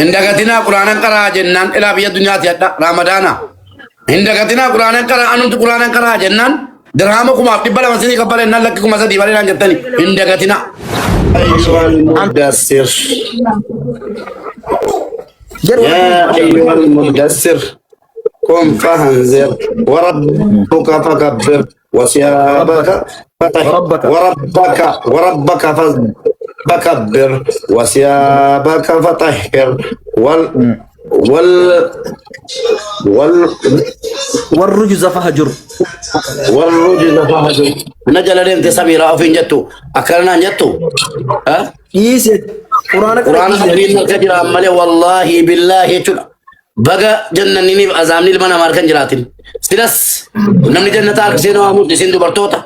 Indagatina Qur'aanan qaraa jennaan ilaa biyya duniyaatti hadha Ramadaana. Indagatina Qur'aanan qaraa anumti Qur'aanan qaraa jennaan dirhama kumaaf dhibba lama sinii kabbalee nan lakki kuma sadii bareedaan jettani indagatina. Mudassir. يا أيها المدثر قم فانذر وربك فكبر وثيابك وربك فكبر وثيابك فطهر والرجز فهجر نجل انت سميرا فين جتو اكلنا جتو ها يسد قران الكريم كجرا مالي والله بالله تشلا بقى جننني ازامني لمن ماركن جراتين سلس نمني جنة اركسينو امود سندو برتوتا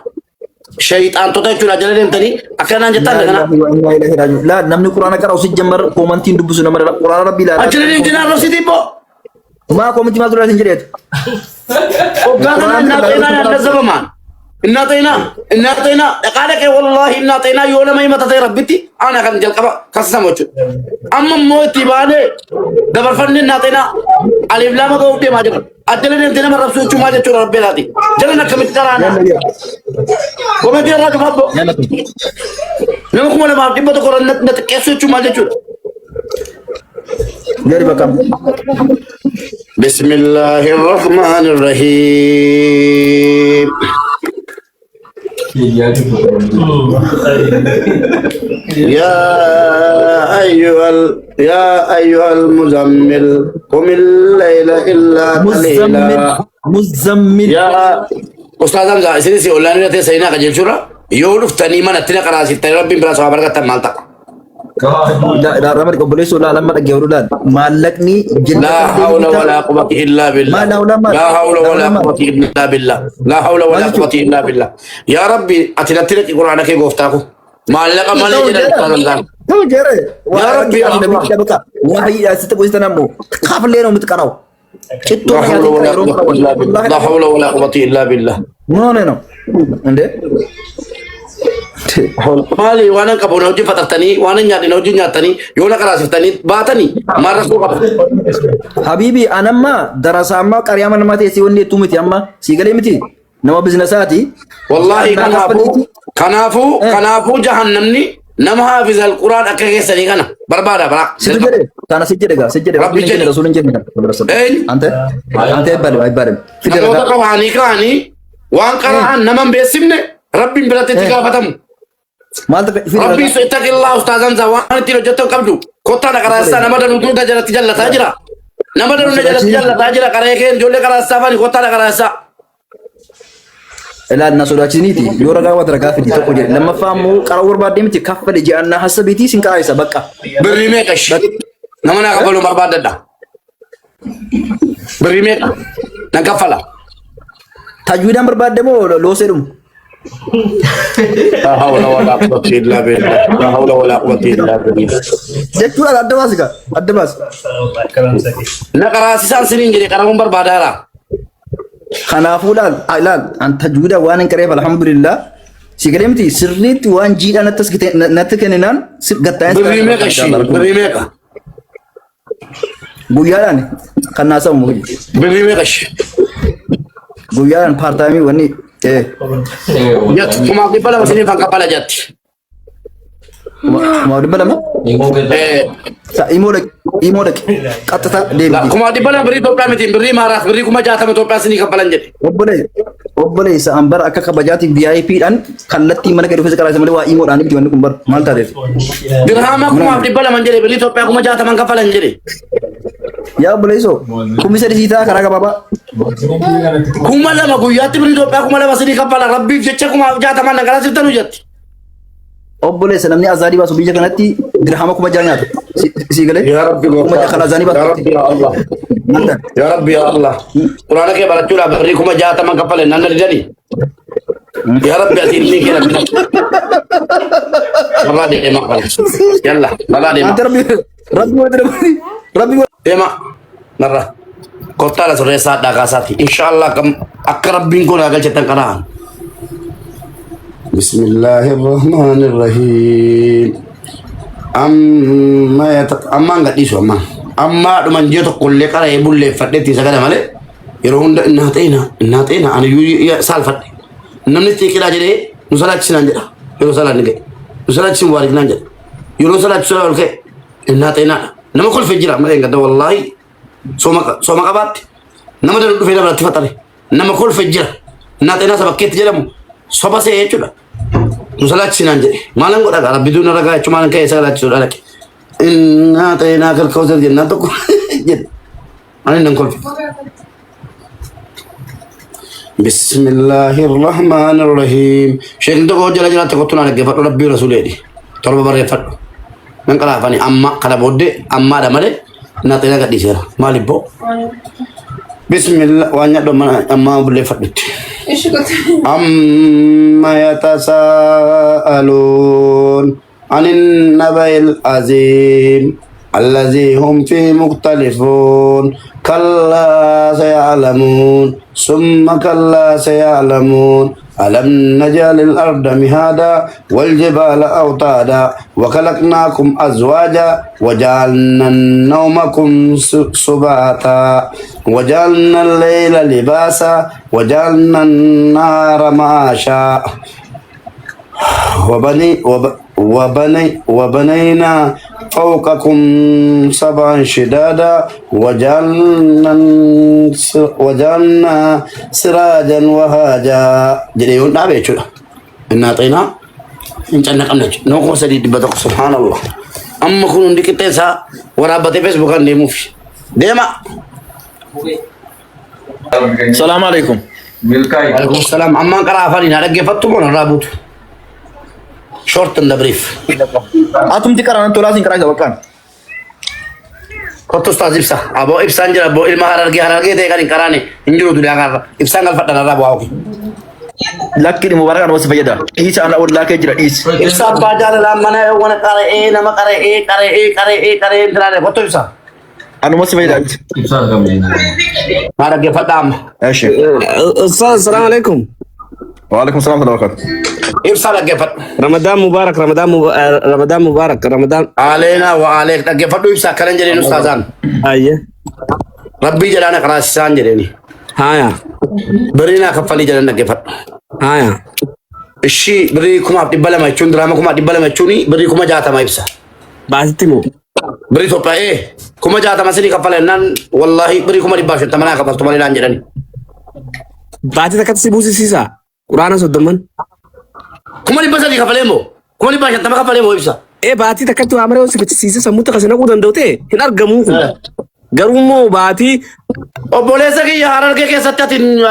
شيطان توتا تشلا جل انتني اكلنا جتا لنا لا نمني قران كراو سجمر كومنتين دبسو نمر قران ربي لا اجل جنا روسيتي بو ما كومنتي ما دولات انجريت وقالنا ناتينا الزمان إناتينا قالك والله إناتينا يوم ما يمتى ربتي أنا كان جل كبا كسموش أما موتي بالي دبر فن إناتينا ألف لام قوتي ما جرب أدلنا إنتنا مرة سوتش ما جت ربي لاتي جلنا كميت كرانا وما جرى راجع فابو نمكم ولا ما تبغى تقول نت كيسوتش ما جت جري بكم بسم الله الرحمن الرحيم يا أيها المزمل قم الليل إلا قليلا مزمل يا أستاذ أمزا سيدي أولا نريد سينا قجل شورا يولف تنيما نتنا قراسي تنربي برا سوا بركة مالتا لا رمر قبل سولا لما تجاورودان مالكني لا حول ولا قوة إلا بالله لا حول ولا قوة إلا بالله لا حول ولا قوة إلا بالله يا ربي أتنتلك القرآن كي قفتاكو مالك مالك جدا تو جري يا ربي وهي ستبغى تنامو خاف لينا متكراو لا حول ولا قوة إلا بالله نو ande مالي وانا كابو نوجي فترتني وانا نياتي نوجي نياتني يونا كراسفتني باتني مرة سوق حبيبي أنا ما دراسة ما كريم أنا ما تيسي وني تومتي أما سيقولي متي نما بزنساتي والله كنافو جهنمني نما حافظ القرآن أكيد سني كنا بربادة برا سجده كان سجده ربي جل رسول جل أنت بارم في الوقت كهاني وان كران نما بيسمنه ربي براتي تكافتم ربي سيتك الله أستاذان زوان تيرو جتو كابدو كوتا نكراسا نمبر نوتو تجلا تجلا تاجرا نمبر نجلا تجلا تاجرا كرايكين جولة كراسا فاني كوتا نكراسا لا الناس راجينيتي يورا غاوا ترغا في تو كوجي لما فامو قراور بادي متي كفل جي انا حسبيتي سنكايسا بقى بريميكش نمنا قبلوا برباددا بريميك نغفلا تجويدان بربادمو لوسيدم لا حول ولا قوة إلا بالله لا حول ولا قوة إلا بالله جتوا أدباس نقرأ سان سنين جري كرام بربادارا خنافولان أيلان أن تجودا وان كريم الحمد لله سيكلمتي سرنيت وان جيدا نتكننان سقطان بريميكا بويان خناسا موي بريميكش بويان بارتامي وني جت كما قبل وسنين فقبل جت ما قبل ما إيمودك كاتتا ديم لا كما قبل بري توبلا متين بري مارس بري كما جاتا متوبلا سنين قبل جت وبلي سأمبر أكا كبجاتي VIP أن خلتي منك رفيق كلام سمعني وإيمود أنا بيجوا نكمبر مال تاريخ درهما كما قبل منجري بري توبلا كما جاتا من قبل جت يا بليسو كم bisa disita karena baba كما لما قويات بري توبلا كما لما سنين قبل ربي جت كما جاتا من قبل سنين تنوجت obbolee sanamni azadi basu biyya kanatti dirhama kuma jaanyaatu si gale ya rabbi kuma khala azani basu ya Allah ya rabbi ya Allah qur'ana ke baratula bari kuma jaata man kapale nan dadi ya rabbi atinni kira Allah de makal yalla Allah de rabbi ema narra kota la sore saat da kasati insyaallah kam akrabbin ko nagal cetan kana بسم الله الرحمن الرحيم أما enggak disu أما من جيت كل قرا يقول لي فدتي سكان ماله يروون إنها تينا أنا يو سالفة نمني تيجي لاجري نسالك سنانجا يرو سالك نجى نسالك سين وارد نانجا يرو سالك سؤال كه إنها تينا نما كل فجرة ما ينقدر والله سوما كبات نما تلو فينا بلا تفتري نما كل فجرة إنها تينا سبب كيت جلمو سبب سيء شو لا نسالك سنانجا مالن قد أقرب بدون رجع شو مالن كه سالك سؤالك إنها تينا كل كوزر جنة تو جد أنا نقول بسم الله الرحمن الرحيم شيخ انتو قول جلا جلا تقطنا لك فتو ربي رسولي دي طلب بري فتو من قلع فاني أما قلع بودي أما دمالي ناتينا قد دي سيرا مالي بو بسم الله وانيا دوما أما بولي فتو أما يتساءلون عن النبأ العظيم الذي هم فيه مختلفون كلا سيعلمون ثم كلا سيعلمون ألم نجعل الأرض مهادا والجبال أوتادا وخلقناكم أزواجا وجعلنا نومكم سباتا وجعلنا الليل لباسا وجعلنا النهار معاشا وبنينا فوقكم سبعا شدادا وجعلنا سراجا وهاجا جريون دابي چولا ان اعطينا ان جنة قمنج نوكو سديد بدق سبحان الله اما كون دي كتسا ورابطه فيسبوك اندي موفي ديما السلام عليكم. وعليكم السلام اما قرا فاني نرجع فتمون رابط short and the brief. Atum tikaran tu lazim kerai jawakan. Kau tu staz ibsa. Abo ibsan jera abo ilmu harargi deh kan karane. Injuru tu dia kan. Ibsan kan fatan ada bawa. Laki mubarak anu masih fajar. Is anak urut laki jera is. Ibsa bajar dalam mana wana nama kare entrane. Kau tu ibsa. Anu masih fajar. Ibsan kami. Harargi fatam. Asyik. Ustaz, assalamualaikum. Waalaikumsalam warahmatullahi wabarakatuh. Ibsa lagi fat. Ramadan Mubarak, Ramadan Mubarak, Ramadan. Alena wa alek lagi fat tu ibsa kalian jadi ustazan. Iya. Rabbi jalan kerasan jadi ni. Haya. Berina kafali jalan lagi fat. Haya. Ishi beri kuma di bala macun drama kuma di bala macuni beri kuma jata ma ibsa. Bahasitimu. Beri topa kuma jata masih di kapal nan wallahi beri kuma di basho tamana kapal tu balik lanjut ni. Bahasa dekat si busi sisa. Qur'ana sodaman. Kuma di basho di kapal emo. Kuma di basho tamana kapal emo ibsa. Bahati dekat tu amre usi beci sisa samuta kasih nak udan dote. Hinar gamu. Garumo bahati. Oh boleh segi harar ke satin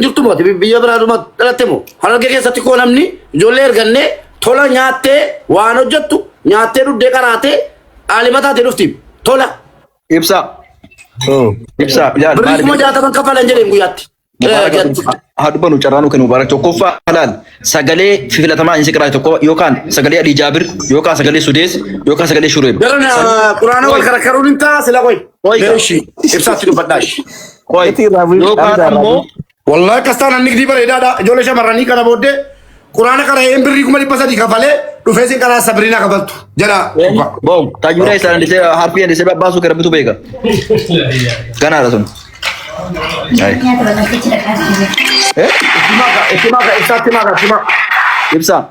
juktu mati biya beradu mat temu. Harar ke sati ko namni joler ganne thola nyate wano jattu nyate ru dekarate alimata terufti thola. Ibsa. Oh. Ibsa. Ya. Beri kuma jata kan kapal anjere nguyati. Hadu banu caranu kan mubarak cokofa halal sagale fi filatama in sikra toko yokan sagale adi jabir yokan sagale sudes yokan sagale shureb darana qur'ana wal karakarun inta sila koy deshi ibsati do badash koy yokan ammo wallahi kastana nigdi bare dada jole shamarani kana bodde qur'ana kara embri kuma di pasadi kafale do fesin kara sabrina kabaltu jara bom tajura islan dise harfiyan dise basu karabitu bega kana rasul Ay. Ibsa.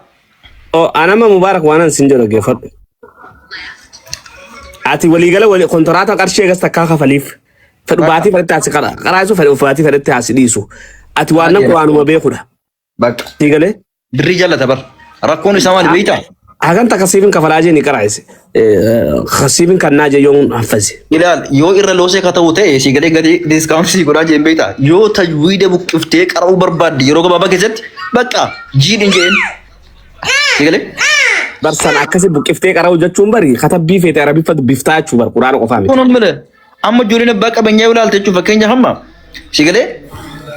Oh, anama Mubarak wanan sinjoro gefat. Ati waligala wali kontrata karshe gasta kaka falif. Fadu bati fadu tasi kara. Kara isu fadu fati fadu tasi disu. Ati wanan Qur'anu mabekuda. Bak. Tigale? Birrijal tabar. Rakun sama di beita. Hagan takasibin kafalaje ni kara ise. Khasibin kan naje yon hafazi. Ilal yo irra lose ka tawte si gade gade discount si gora je beita. Yo tajwide bu kifte qara'u barbad yero ga baba keset baka jidin jeen. Sigale? Barsan akasi bu kifte qara'u jachum bari khatabbi fe tarabi fad bifta chu bar Qur'an qofami. Konon mele. Amma jurina baka banya ulal te chu fakenya hamma. Sigale?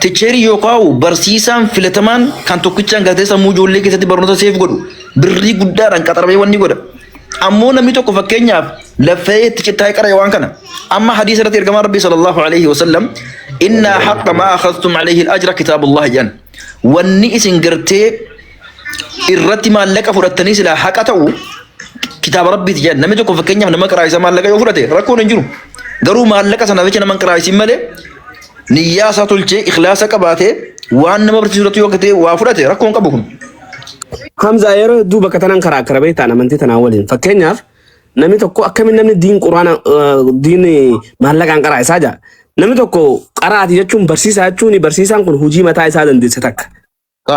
Ticheri yo qaw barsisan filataman kan tokkichan gate samu jolle keset barnota sef godu. Birri guddaran qatarbe wonni goda. Ammo namni tokko fakkeenyaaf lafee tichitaa qara waan kana amma hadiisa irratti ergamaa rabbii sallallahu alayhi wa sallam inna haqqa ma akhadhtum alayhi al-ajra kitabullah jan wanni isin gartee irratti maallaqa fudhattanii sila haqa ta'u kitaaba rabbiiti jan namni tokko fakkeenyaaf nama qaraa isa maallaqa yoo fudhate rakkoon hin jiru garuu maallaqa sana jecha naman karaa isin malee niyyaa isaa tolchee ikhlaasa qabaatee waan nama barsiisuu yoo ta'e waa fudhate rakkoon qabu kun. Hamza yeroo duuba katanan karaa kara beektaan amantii tanaa waliin fakkeenyaaf namni tokko akkamiin namni diin quraana diin maallaqaan qaraa isaa jaa namni tokko qaraati jechuun barsiisaa jechuun barsiisaan kun hojii mataa isaa dandeesse takka.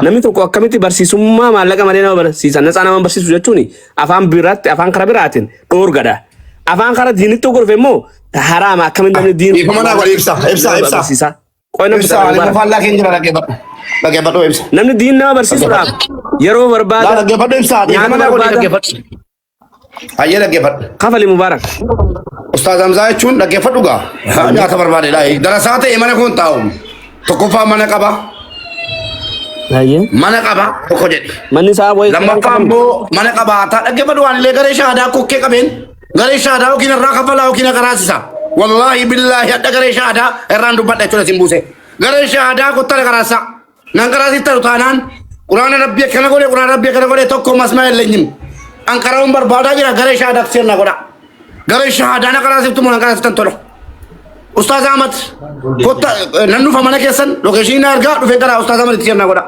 Namni tokko akkamitti barsiisummaa maallaqa malee nama barsiisan natsaa nama barsiisu jechuun afaan biraatti afaan kara biraatiin dhoorgadha. Afaan kara diinitti gorfe immoo haraama akkamiin namni diin. Ifamana wali ibsa. Namni diin nama barsiisuudhaaf yeroo barbaada. Ayyee dhaggeeffadhu. Kafali Mubaarak. Ustaaz Hamzaa jechuun dhaggeeffadhu gaa. Nyaata barbaadedha. Darasaa ta'e mana kun taa'u. Tokkoffaa mana qaba. Mana qaba tokko jedhe. Manni isaa wayi. Lammaffaa immoo mana qabaataa dhaggeeffadhu waan illee garee shaadaa kokkee qabeen. Garee shaadaa yookiin irraa kafalaa yookiin qaraasisa. Wallaahi billaahi hadda garee shaadaa irraan dubbadha jechuudha sin buuse. Garee shaadaa kottara qaraasa. Nan qaraasitti ta'u taanaan quraana rabbii akkana godhe tokko masmaa elleenyim. Ankara barbaadaa jira garee shaadaa sirna godha. Garee shaadaa na qaraasiftu mun qaraasiftan tolo. Ustaaz Ahmad kotta nan dhufa mana keessan lokeeshinii argaa dhufe gara Ustaaz Ahmad itti sirna godha.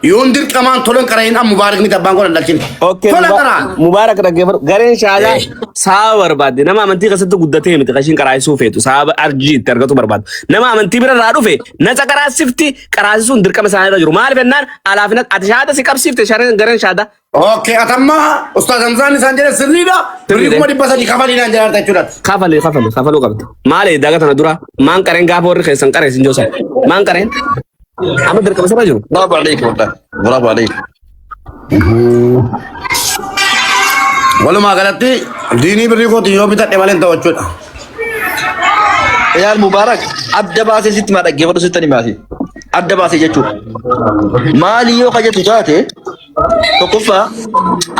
Yoon dirqamaan tolan qara'in am Mubaarak ni tabbaan godhan dalchin. Okay. Mubaarak dhaggeeffadhu gareen shaadaa saaba barbaadde nama amantii keessatti guddatee miti qashiin qaraasisuu feetu saaba arjiitti argatu barbaadu. Nama amantii bira irraa dhufe naca qaraasifti qaraasisuun dirqama isaanii irra jiru. Maaliif jennaan alaafinat ati shaada si qabsiifte gareen shaadaa. Okay, atamma Ustaaz Hamzaan isaan jedhe sirriidha. Birrii kuma dhibba sadii kafaliidhaan jedhaarta jechuudha. Kafaluu qabda. Maali daga tana dura maan qareen gaafa warri keessan qareessin joosan. Maan qareen? Amma dirqama sirra jiru. Bravo alayk. Walumaa galatti diinii birrii kooti yoo bitadhe malee ta'u jechuudha. Yaal Mubaarak adda baasee sitti maa dhaggeeffadhu sittani maati? Adda baasee jechuudha. Maali yoo kajatu taate tokkoffaa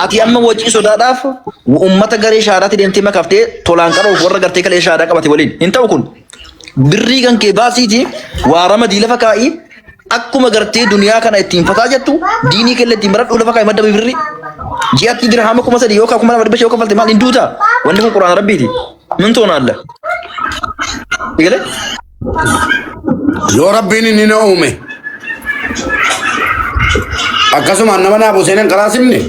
ati amma wajjii sodaadhaaf uummata garee shaadaatti deemtee makaftee tolaan qaruuf warra gartee kalee shaadaa qabate waliin hin ta'u kun birrii kan kee baasiiti waa ramadii lafa kaa'ii akkuma gartee duniyaa kana ittiin fataa jettu diinii kelle ittiin baradhu lafa kaa'ii madda birrii ji'aatti dirhama 3,000 yookaan 2,500 yoo kafalte maal hin duuta wanni kun quraana rabbiiti min toona alla igale yoo rabbiin inni na uume akkasuma nama naa buseenan qaraasifne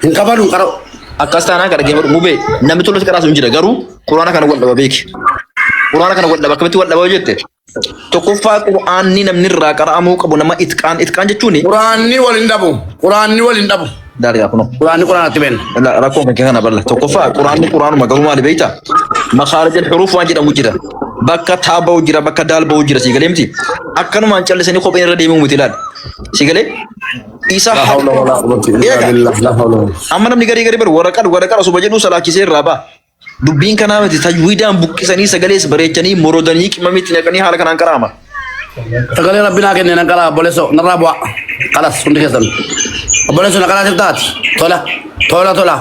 hin kafalu qara'u. Akkas taanaan kan dhaggeeffadhu mubee namni tolus qaraasu hin jira garuu quraana kana wal dhaba beeki. Quraana kana wal dhaba akkamitti wal dhaba jette tokkoffaa quraanni namni irraa qara'amuu qabu nama itqaan jechuuni. Quraanni wal hin dhabu. Daariyaa kuno. Quraanni quraanatti beekna. Rakkoon kan kana balla tokkoffaa quraanuma garuu maali beektaa makhaarij al-huruf waan jedhamu jira bakka taaba'u jira bakka daalba'u jira si galeemti akkanumaan callisanii kopheen irra deemuu miti ilaali si galee isa amma namni garii bar waraqaa osoo jedhu salaakisee irraa ba'a dubbiin kanaa miti tajwiidaan buqqisanii sagalees bareechanii morodanii qimamitti naqanii haala kanaan qaraama. Sagalee rabbinaa kennee nan qaraa obboleesso narraa bu'a qalas hundi keessan obboleesso na qaraasiif taati tola.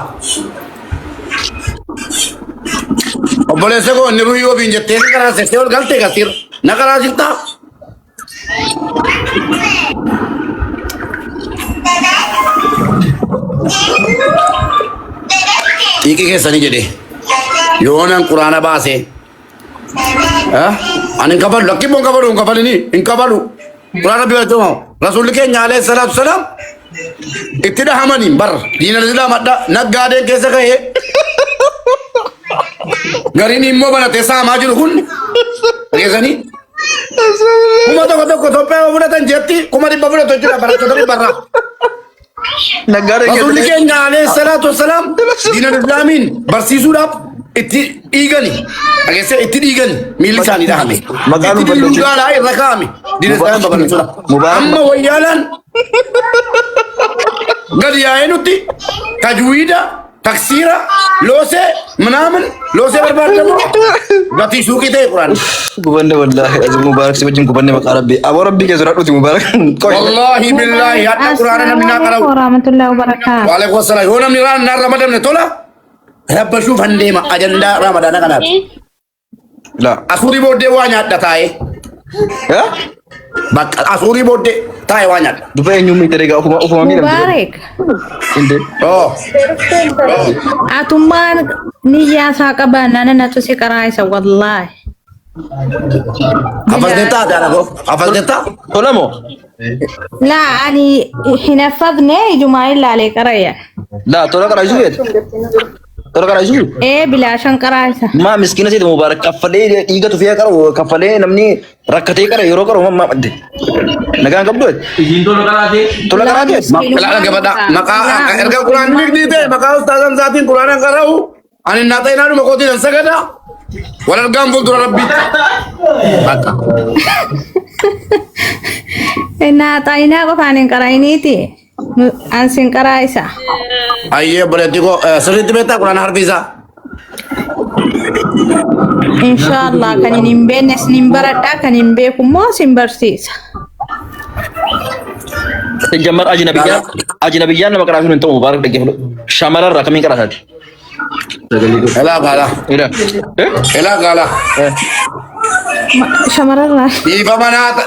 Obboleessa koo inni ruhii ofiin jettee si qaraasistee ol galtee gasir na qaraasiif ta'a. Xiiqii keessanii jedhe yoonan quraana baase ani hin kafalu lakki boon kafalu hin kafalini hin kafalu quraana biyyatuma rasuulli keenya alayhi salaatu salaam itti dhahamanii bar diina islaamadha naggaadeen keessa ka'ee gariin immoo banatee saamaa jiru kun dhageessanii kuma tokko Itoophiyaa fudhatan jetti kuma dhibba fudhatu jechuudha barattoota dhibbarraa. Rasuulli keenya alayhi salaatu wassalaam diina islaamiin barsiisuudhaaf itti dhiigani dhageessee itti dhiigani miilli isaanii dhahame itti dhiigaadhaa irra kaa'ame diina islaamiin babal'isuudha. Amma wayyaalaan gadi yaa'ee nutti tajwiida taksiira loosee ምናምን loosee barbaadamu gatii suuqii ta'e quraan. Gubanne wallahi azim Mubaarak si wajjin gubanne maqaa rabbi abo rabbi keessa radhuti Mubaarak. Wallahi billahi hadda quraana namni naa qara'u. Warahmatullahi wabarakatuh. Wa alaikum assalam yoo namni naa ramadamne tola rabbashuuf handeema ajandaa ramadaana kanaaf. La asurii booddee waa nyaadha taa'ee. Bakka asurii booddee taa'ee waa nyaadha. Dufa eenyuun miidhagee gaa ufuma miidhamte. Mubaarak. Inde. Atummaan niyyaa isaa qabaan nana natu si qaraayisa wallahi. حفظتها ده أنا حفظتها تولمو لا أني حنفذني جمعة إلا عليك رأيا لا تولا كرا يسوي تولا كرا يسوي إيه بلا عشان قرايسة ما مسكينة سيد مبارك كفلي إيجا تفيا كرا كفلي نمني ركتي كرا يورو كرا ما أدي نكان قبض تولا كرا دي لا kepada maka erga Quran ini deh maka ustazan zatin Quran yang karau anin nata ina nu makoti dan sagada walal gambul tu rabbi maka Nah taina ko paning karainiti ansin karaisa ayye boleh tiko serit beta Quran harfiza Inshallah kan nimbe nes nimbarata kan nimbe kumo simbarsisa تجمر أجنبيان لما كرا فيلم توم مبارك دقيقة شمال الرقمين كرا هاد elah kalah إيه elah kalah Shamararra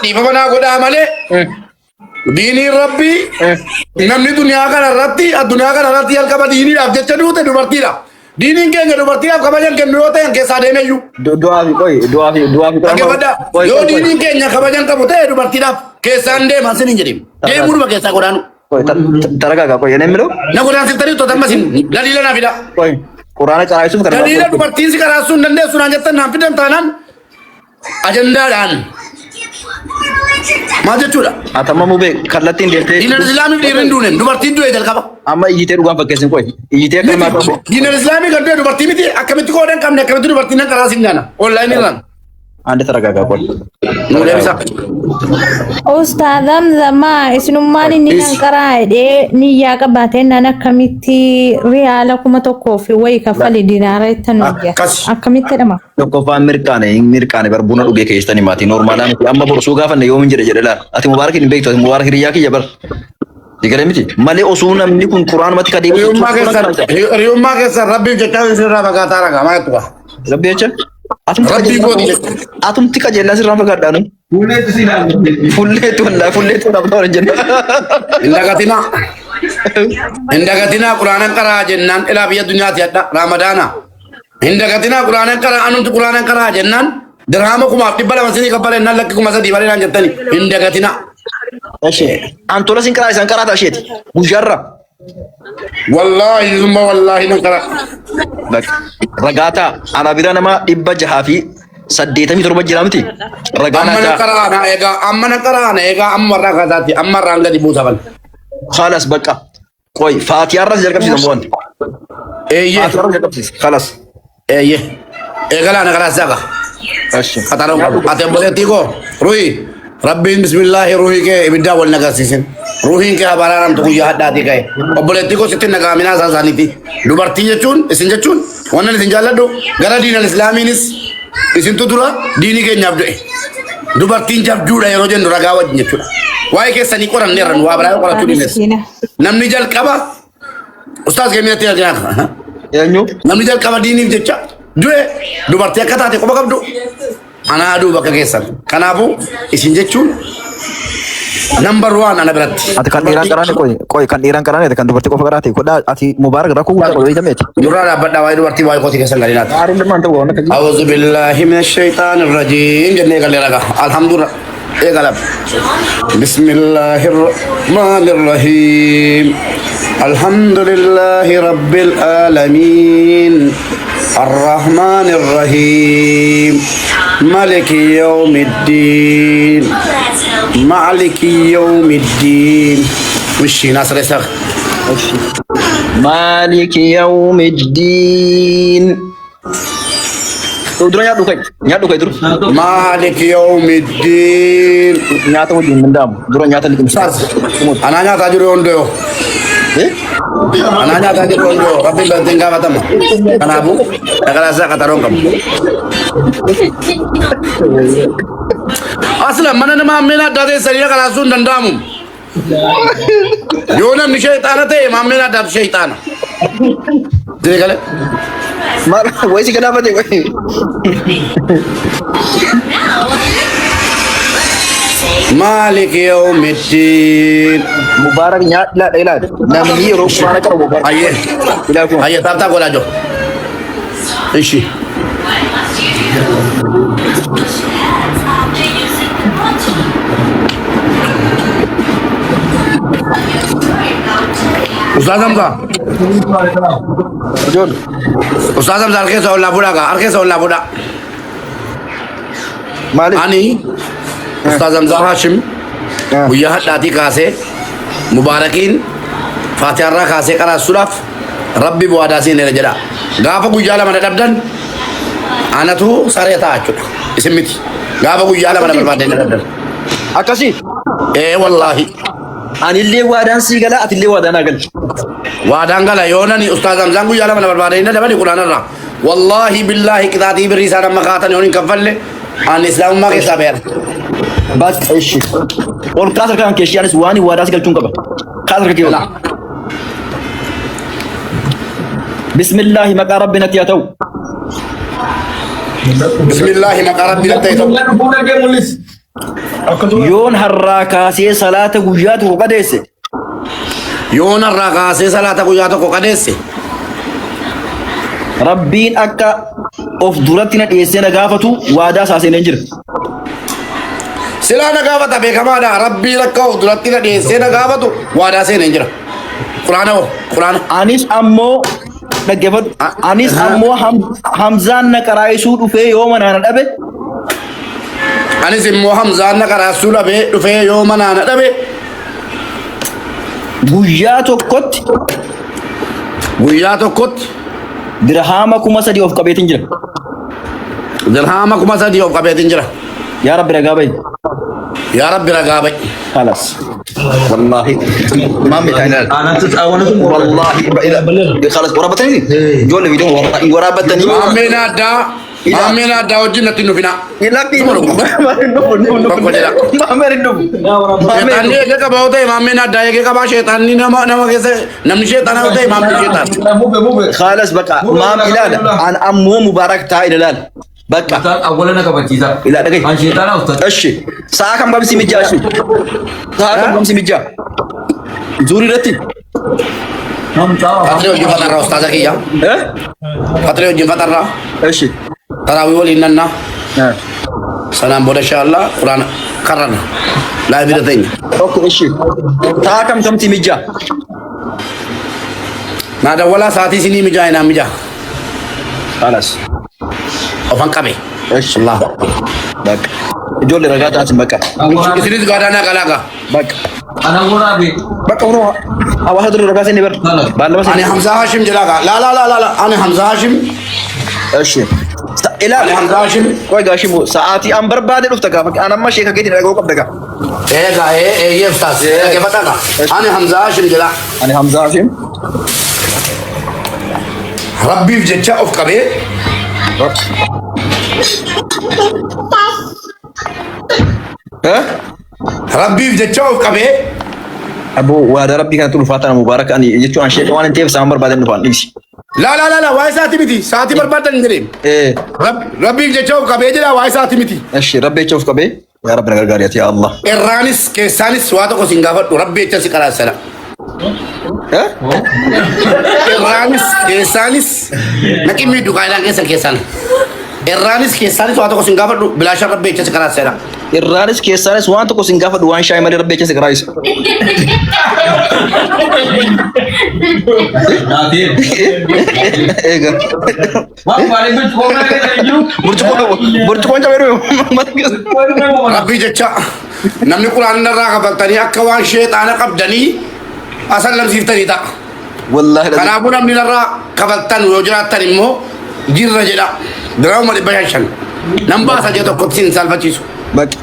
di mana goda male dini rabbi namni dunia kana ratti dunia kana ratti al kaba dini af jecha dute du martira dini kenga du martira kaba jan ken note yang kesa de meyu doa fi Ake pada yo dini kenya kaba jan kamu te du martira kesande masini jadi de muru kesa godanu taraga ka koy nemelo na godan sitari to tamasin dalila na bida koy Qur'an cara itu kan dalila du martin si kara sun dande sunan jatan na pidan tanan agenda dan maje chula atama mube kallatin delte dinar islami di rendunen du martin du edal kaba amma yite rugan fakkesin koy yite kan ma ko dinar islami kan du martin miti akamiti ko den kam ne kan du martin kara singana online ran ande taraga ka koy no dem sa Ustadam zama isinumani ni karai de ni ya ka baten nana kamiti reala kuma to kofi wai ka fali dinara tanuja akamiti dama ko fa mirkane bar buna uge ke istani mati normalan amma bor suga fa ne yomin jere jere la ati mubarak ni beito mubarak riya ki jabar digare miti male osuna ni kun Qur'an mati kadi riyumma ke sar rabbi jetta sirra baga taraga ma tuwa rabbi acha rabbi ko atum tika jella sirra baga danu fulle tu na bor jenna indagatina Qur'anan qara jennan ila biya dunya tiada ramadana indagatina Qur'anan qara anum tu Qur'anan qara jennan dirhama kuma tibala masini kapale nan lakki kuma sadi bare nan jettani indagatina ashe antola sin qara san qara ta sheti mujarra wallahi zumma wallahi nan qara ragata ana bidana ma dibba jahafi saddeetami torba jiramti ragana amma qara'ana ega amma ragazati amma ranga di busaban خلاص بقى كوي فاتي الرز جرب في زمان ايه خلاص ايه اغلا انا خلاص زغا ماشي اتارو اتبولتيكو روي ربي بسم الله روحي ke ibda wal nagasisin ruhin ke abararam to ya hadati kai obboletiiko sitin naga mina sasaniti dubarti jechuun isin jechuun wannan isin jaalladhu gara diinal islaamiinis isin tudura diini keenyaaf du'e dubartiin jabduudha yeroo jennu ragaa wajjin jechuudha waa'ee keessanii qoranneerran waa biraa qorachuu dhinees namni jalqaba ustaas keenyatti argina eenyu namni jalqaba diiniif jecha du'e dubartii akka taate qofa qabdu anaa aduu bakka keessan kanaafuu isin jechuun number 1 ana biratti ati kan dhiiraan qarane koy kan dhiiraan qarane kan dubartii qofa qarate kodha ati mubarak rakku guddaa qoy jameeti nurra dhaabbadhaa waa'ee dubartii waa'ee kooti keessan galinaati aarin man ta'u wonna kaji a'udhu billahi minash shaitanir rajim jennee galee raga alhamdulillah eegalab bismillahir rahmanir rahim alhamdulillahi rabbil alamin arrahmanir rahim maliki yawmiddin maliki yawmiddin وشي ناصر يساق مالك يوم الدين Dulu nyatu kai dulu. مالك يوم الدين Nyata mo din mendam. Dulu nyata di Ustaz ananya tajur ondo ananya tajur ondo tapi banting ka matama kanabu nakalasa katarong kam aslan mana nama mena dade sariya kalasun dandamum yona mi shaytana te mamena dad shaytana dile kale Mar, woi sih kenapa deh woi? Malik yaumiddin Mubarak nyat lah dah lah. Namanya roh mana kau mubarak? Ayah Bila aku. ayah tak gua lajo ishi Ustaz Hamza. John. Ustaz Hamza harkesa olla buda. Maalif? Ani Ustaz Hamza Hashim guyyaa hadhaatii kaasee Mubaarakiin Faatiharraa kaasee qaraasuudhaaf Rabbi bu'aadaa seenera jedha. Gaafa guyyaa lama dadhabdan anatu saree ta'a jechuudha. Isin miti. Gaafa guyyaa lama barbaadan dadhabdan. Akkasii. Wallaahi. Anillee waadaan sii gala atillee waadaan haa galchu. Waadaan gala yoonani Ustaaz Hamzaan guyyaa lama barbaadan dadhabani quraanarraa. Wallaahi billaahi qixaatii birrii isaan amma kaatan yoon hin kaffalle ani islaamummaa keessaa beera. Bas ishi. Ol kaasar kan keeshiyaanis waan waadaa si galchuun qaba. Kaasar kee wala. Bismillaahi maqaa rabbi natti haa ta'u. Bismillaahi maqaa rabbi natti haa ta'u. Yoon harraa kaasee salaata guyyaa tokko qadeesse. Yoon harraa kaasee salaata guyyaa tokko qadeesse. Rabbiin akka of duratti na dhiyeessee na gaafatu waadaa isaa seenee jira. Silaa na gaafata beekamaadha. Rabbiin akka of duratti na dhiyeessee na gaafatu waadaa seenee jira. Quraana. Anis ammoo dhaggeeffadhu. Anis ammoo Hamzaan na qaraayisuu dhufee yoo manaa na dhabe. Anis immoo Hamzaan na qaraayisuu dhufee yoo manaa na dhabe. Guyyaa tokkotti dirhaama 3,000 of qabeetin jira. Dirhaama 3,000 of qabeetin jira. Yaa Rabbi ragaa ba'i. Yaa Rabbi ragaa ba'i. Khalas. Wallahi. Maammi taa'inaan. Wallahi. Khalas waraabbatanii? Ijoollee viidiyoo waraabbatanii. Maammiin addaa wajjin natti nufina. Sheexanni eegee qabaa yoo ta'e maammiin addaa eegee qabaa sheexanni nama keessa namni sheexanaa yoo ta'e maammiin sheexan. Khalas baqa maam ilaala an ammoo mubaarak ta'a ilaala. Baqa. Awwalana kabachiisa. Ilaala dhagahi. An sheexanaa ustaz. Eshi. Sa'a kam qabsi mijjaa shi. Sa'a kam qabsi mijjaa. Zuuri irratti. Fatri wajjin fatarraa ustaaza kiyya. Fatri wajjin fatarraa. Eshi. Tarawih waliin nanna. Sanaan booda inshallah Quraan karrana. Laa bira teenya. Okay, eshi. Sa'a kam kamti mijjaa. Naa dawwalaa sa'aatii isinii mijaa inaan mijaa. Khalas. Ofan qabe. Eshi. Allah. Baqa. Ijoollee ragaa taasin baqa. Isinis gaadaanaa qalaaqa. Baqa. Ana waraabe. Baqa uroo. Hawaasa dura ragaa seenii bar. Baallama Ani seenii. Hamza Hashim jedhaaqa. La. Ani Hamza Hashim. Eshi. Ani Ilaala. Hamza Hashim. Qoy gaashimu sa'aatii an barbaade dhufta gaa an amma sheeka keetiin dhaga'uu qabda gaa. Eegaa eeyyee ustaas. Dhaggeeffadhaa. Ani Hamza Hashim jedha. Ani Hamza Hashim. Rabbiif jecha of qabee. Rabbiif jecha of qabee. Abu waada rabbii kanatti ulfaata mubaarak ani jechuun an sheeka waan hin ta'eef isaan barbaadan dhufaan dhiisi. La. Waa isaati miti. Sa'aatii barbaadan hin jedheen. Rabbiif jecha of qabee jedha waa isaati miti. Eshi rabbi jecha of qabee yaa rabbi na gargaariyaati yaa Allah. Irraanis keessaanis waa tokko sin gaafadhu. Rabbi jecha si qaraasana. Irraanis keessaanis naqimmi dukaadhaan keessan. Irraanis keessaanis waa tokko sin gaafadhu. Bilaashaan rabbi jecha si qaraasana. Irraanis keessaanis waan tokko sin gaafadhu waan shaayii malee rabbi jecha si qaraayisa. Naatiin. Eega. Waan baay'ee burcuqoo kana keessa hin jiru. Burcuqoon cabeeru. Rabbi jecha namni quraanarraa kafaltanii akka waan sheexaana qabdanii asan lamsiiftanii ta'a. Wallahi. Kanaafuu namni narraa kafaltan yoo jiraattan immoo jirra jedha. Diraamuma 500 nan baasa jee tokkotti sin salphachiisu. Baqa.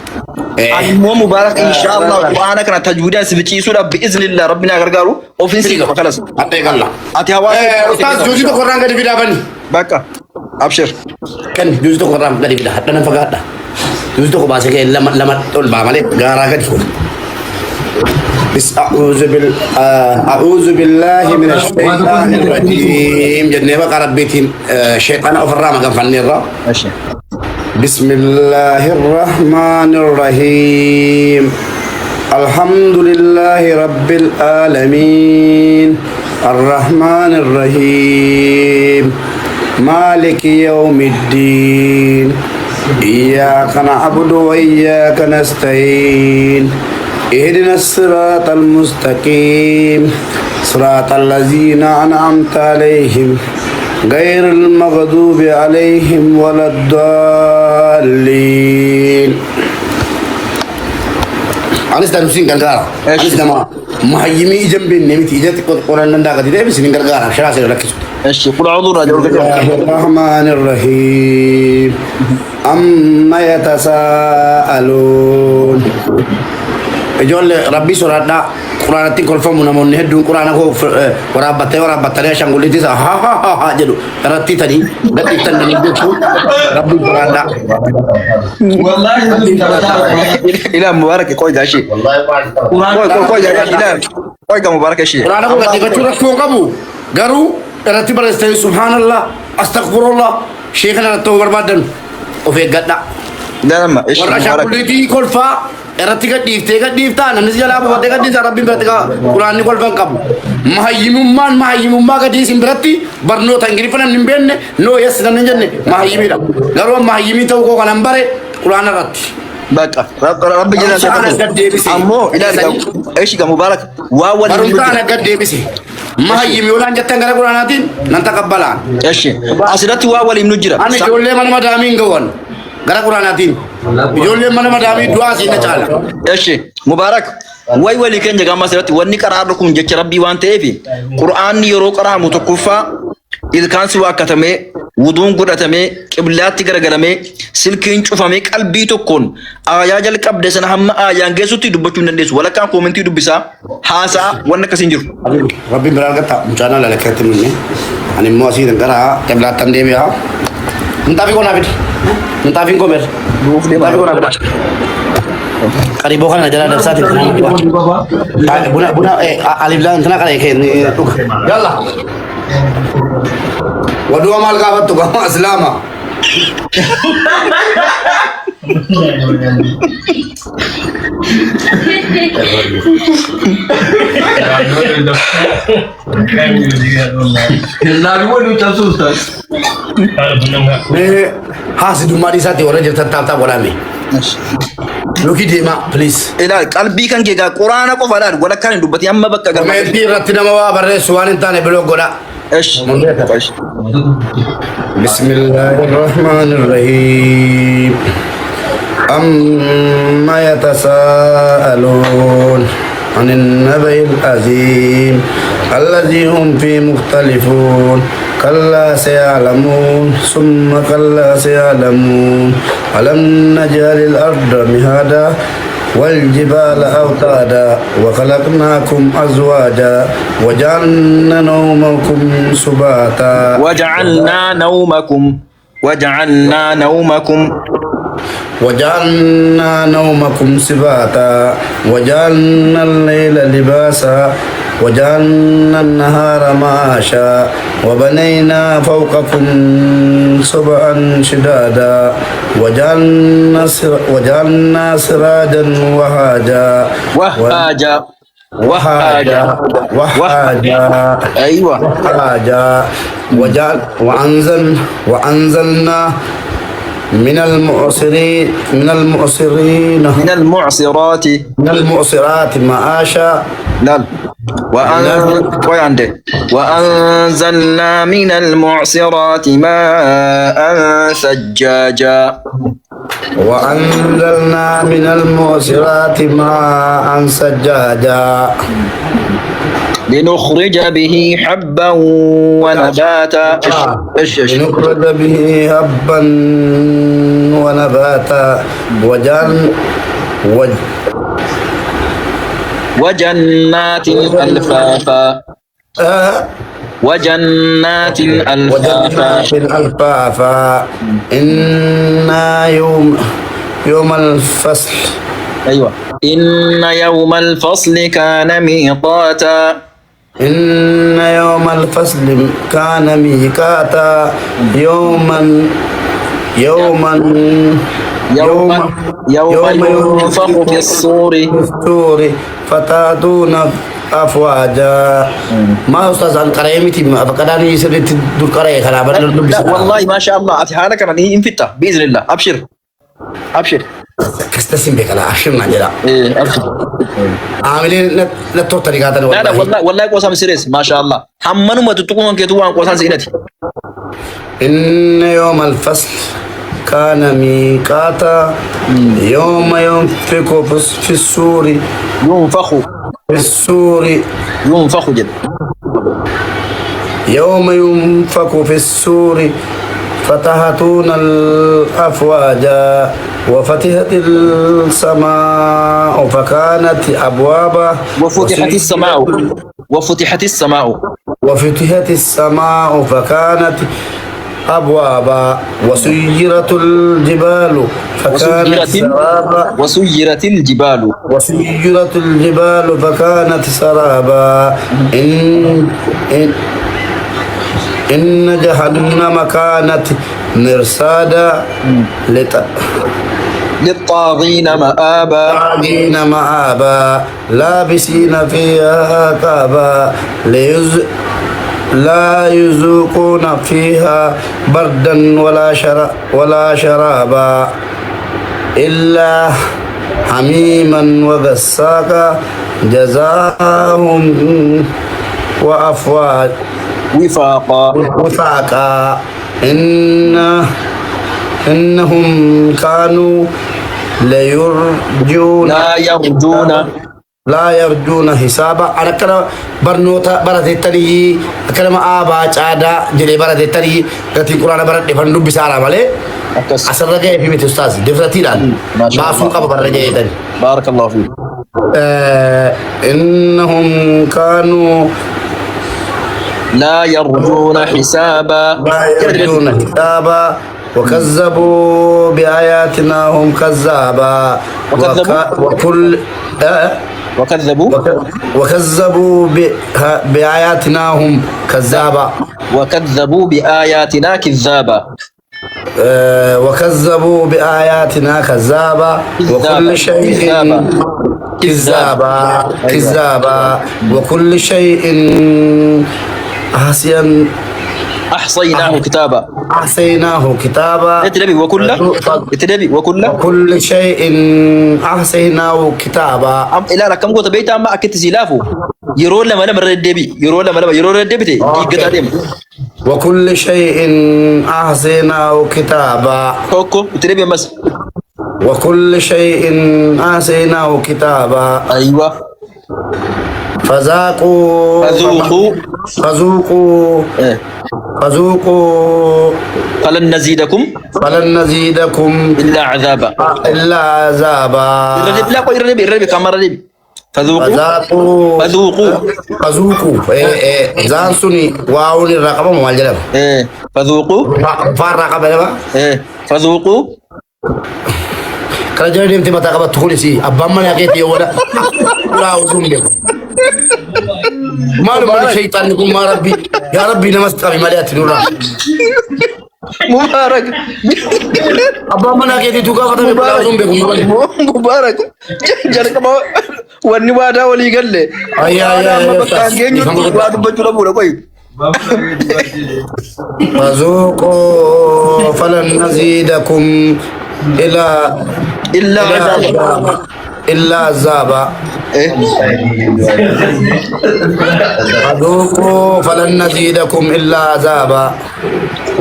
Ammoo mubaarak inshallah quraana kana tajwiidaan si biciisuudhaaf bi'iznillah rabbi na gargaaru ofiin si qaba kalas. Addee galla. Ati hawaasa. Ustaas juuzi tokko irraan gadi fidaa bani. Baqa. Abshir. Kan juuzi tokko irraan gadi fidaa hadhana fagaadha. Juuzi tokko baasee kee lama ol baa malee gaaraa gadi fuudha. أعوذ بالله من الشيطان الرجيم جنبك ربيتين شيطان أفرام كان فنيرا Eshi. بسم الله الرحمن الرحيم الحمد لله رب العالمين الرحمن الرحيم مالك يوم الدين إياك نعبد وإياك نستعين اهدنا الصراط المستقيم صراط الذين أنعمت عليهم غير المغضوب عليهم ولا الضالين. أنا سألت سين كرجارا. أنا سألت ما هيمي جنبي نميت إجت القرآن نندا كذي بس سين كرجارا شراء سير لك. ايش قل اعوذ الرحمن الرحيم أما يتساءلون. إجول ربي سورة Quran nanti kalau famu namun ni hedung Quran aku orang batalnya sanggulit itu ha jadu rati tadi berarti tadi itu Rabbi Quran dah Wallahi ila mubarak koi dashi koi jadi ila koi kamu mubarak sih Quran aku ketika curah kamu garu rati berestai subhanallah astagfirullah syekhna tu berbadan ofek gada dalam ish orang sanggulit itu kolfa Erati ka difta nan sijala ba te ka di rabbi berarti ka Quran ni kol ban kam mahayimumma ka di simbrati barno tangiri panan nimbenne no yes nan jenne mahayimi da garo mahayimi taw ko kalam bare Quran ratti baka rabbi jalla ammo ila ish ka mubarak wa wal barumta na gadde bisi mahayimi wala jatta ngara Quran atin nan takabbala ish asidati wa wal ibn jira ani jolle man madami ngawon gara Quran atin jolle man madami dua sina chala ايش مبارك واي ولي كان جا مسرت وني قرار لكم جك ربي وانت في قران يرو قرا متكفى اذا كان سوا كتمه ودون قدتمه قبلات غرغرمه سلكين چفمه قلبي تكون ايا جل قبدسن هم ايا غسوتي دبچو ندس ولا كان كومنتي دبسا حاسا ونك سنجر ربي برالغتا مچانا للكت مني اني موسي دغرا قبلات تنديبيا انتابي كو نابي انتابي كو بير انتابي كو نابي Karibu kan jalan dari saat itu. Buna alif lam tena kali ini. Yalla. Waduh amal kabat tu kamu aslama. Hasil dumadi saat orang jadi tetap bolami. Loki dema please. Ila qalbi kan ke ga Qur'ana ko fadar wala kan dubati amma bakka ga Me pi ratina ma barre suwanin tane belo goda. ايش بسم الله الرحمن الرحيم أما يتساءلون عن النبأ العظيم الذي هم فيه مختلفون كلا سيعلمون ثم كلا سيعلمون ألم نجعل الأرض مهادا والجبال أوتادا وخلقناكم أزواجا وجعلنا نومكم سباتا وجعلنا نومكم سباتا وجعلنا الليل لباسا وجعلنا النهار معاشا وبنينا فوقكم سبعا شدادا وجعلنا سراجا وهاجا ايوه وأنزلنا من المعصرات معاشا وأنزلنا من المعصرات ماء ثجاجا لنخرج به حبا ونباتا وجنات ألفافا إن يوم الفصل أيوة إن يوم الفصل كان ميقاتا إن يوم الفصل كان ميقاتا يوما ينفخ في الصور فتاتون أفواجا ما أستاذ عن كريمتي ما فكرني يسرت دور كريه خلابر والله ما شاء الله أتحالك أنا إنفتح بإذن الله أبشر كستسم بك لا أشرنا جلا إيه أبشر. عاملين نتوتر قاتل لا لا والله والله قوسام سيريس ما شاء الله حمنوا ما تتقون كيتوا عن قوسام سينتي. إن يوم الفصل كان ميقاتا يوم ينفق في السور ينفخوا في السور ينفخوا جد. يوم ينفق في السور فتحتون الأفواج وفتحت السماء فكانت أبوابا وفتحت السماء وفتحت السماء وفتحت السماء فكانت أبوابا وسيرت الجبال فكانت سرابا وسيرت الجبال وسيرت الجبال فكانت سرابا إن جهنم كانت مرصادا للطاغين مآبا للطاغين مآبا لابسين فيها كابا لا يذوقون فيها بردا ولا شرابا إلا حميما وغساقا جزاهم وأفواج وفاقا إنهم كانوا لا يرجون حسابا أنا كلا برنوتا براتي كلمة آبا عادا جري براتي تري كتي قرآن برات دفن دب سارا ماله أصل رجع في بيت أستاذ دفتي لان ما سوق أبغى رجع تاني بارك الله فيك. إنهم كانوا لا يرجون حسابا وكذبوا بآياتنا هم كذابا وكذبوا بآياتنا هم كذابا وكذبوا بآياتنا كذابا وكذبوا بآياتنا كذابا وكل شيء كذابا وكل شيء أحصيناه كتابا اتدبي وكل شيء أحصيناه كتابا إلى رقم قوة بيتا ما أكيد زلافه يرول لما ردبي يرول ردبي وكل شيء أحصيناه كتابا كوكو اتدبي بس وكل شيء أحصيناه كتابا أيوة فذوقوا فلن نزيدكم إلا عذابا الربي كم مرة فذوقوا زان سني واو الرقبة مال جلب فذوقوا فالرقبة فذوقوا kalau jadi dia mati kabat tulis sih abang mana kayak dia wala lau zumbi malu malu syaitan niku marabi ya rabbi namas kami malihat nurah mubarak abang mana kayak dia juga kata lau zumbi mubarak jangan kamu wani wada wali galle ayah wadu bacula mula koi فذوقوا فلن نزيدكم إلا عذابا فذوقوا فلن نزيدكم إلا عذابا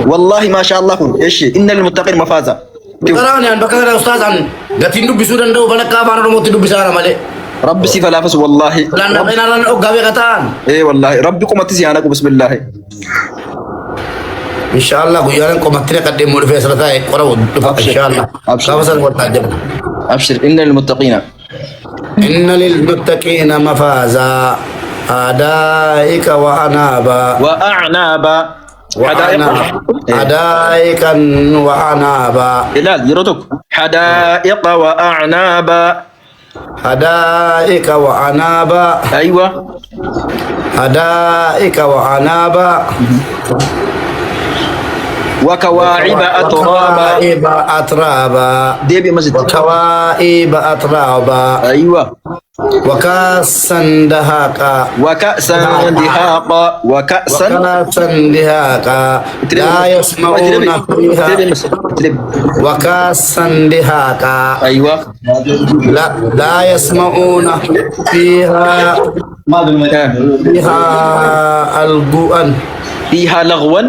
والله ما شاء الله ايش إن للمتقين مفازا تراني أنا بكرة أستاذ عن قتين دب بسودان دو بنا كابار رموت دب بسارة ماله رب سيف لافس والله لأن بينا لنا أقابي قتان والله ربكم أتزيانكم بسم الله إن شاء الله قيانا كمتنا قدم مولفي سلطة قرأوا إن شاء الله كافسا والتعجب أبشر إن للمتقين مفازا حدائق وأعنابا حدائق وأعنابا هلال يرتك حدائق وأعنابا أيوة حدائق وأعنابا وكواعب أترابا أترابا ديبي مسجد وكواعب أترابا أيوة وكأسا دهاقا وكأسا دهاقا وكأسا وكأسا دهاقا لا يسمعون فيها وكأسا دهاقا أيوة لا يسمعون فيها الغوان فيها لغوا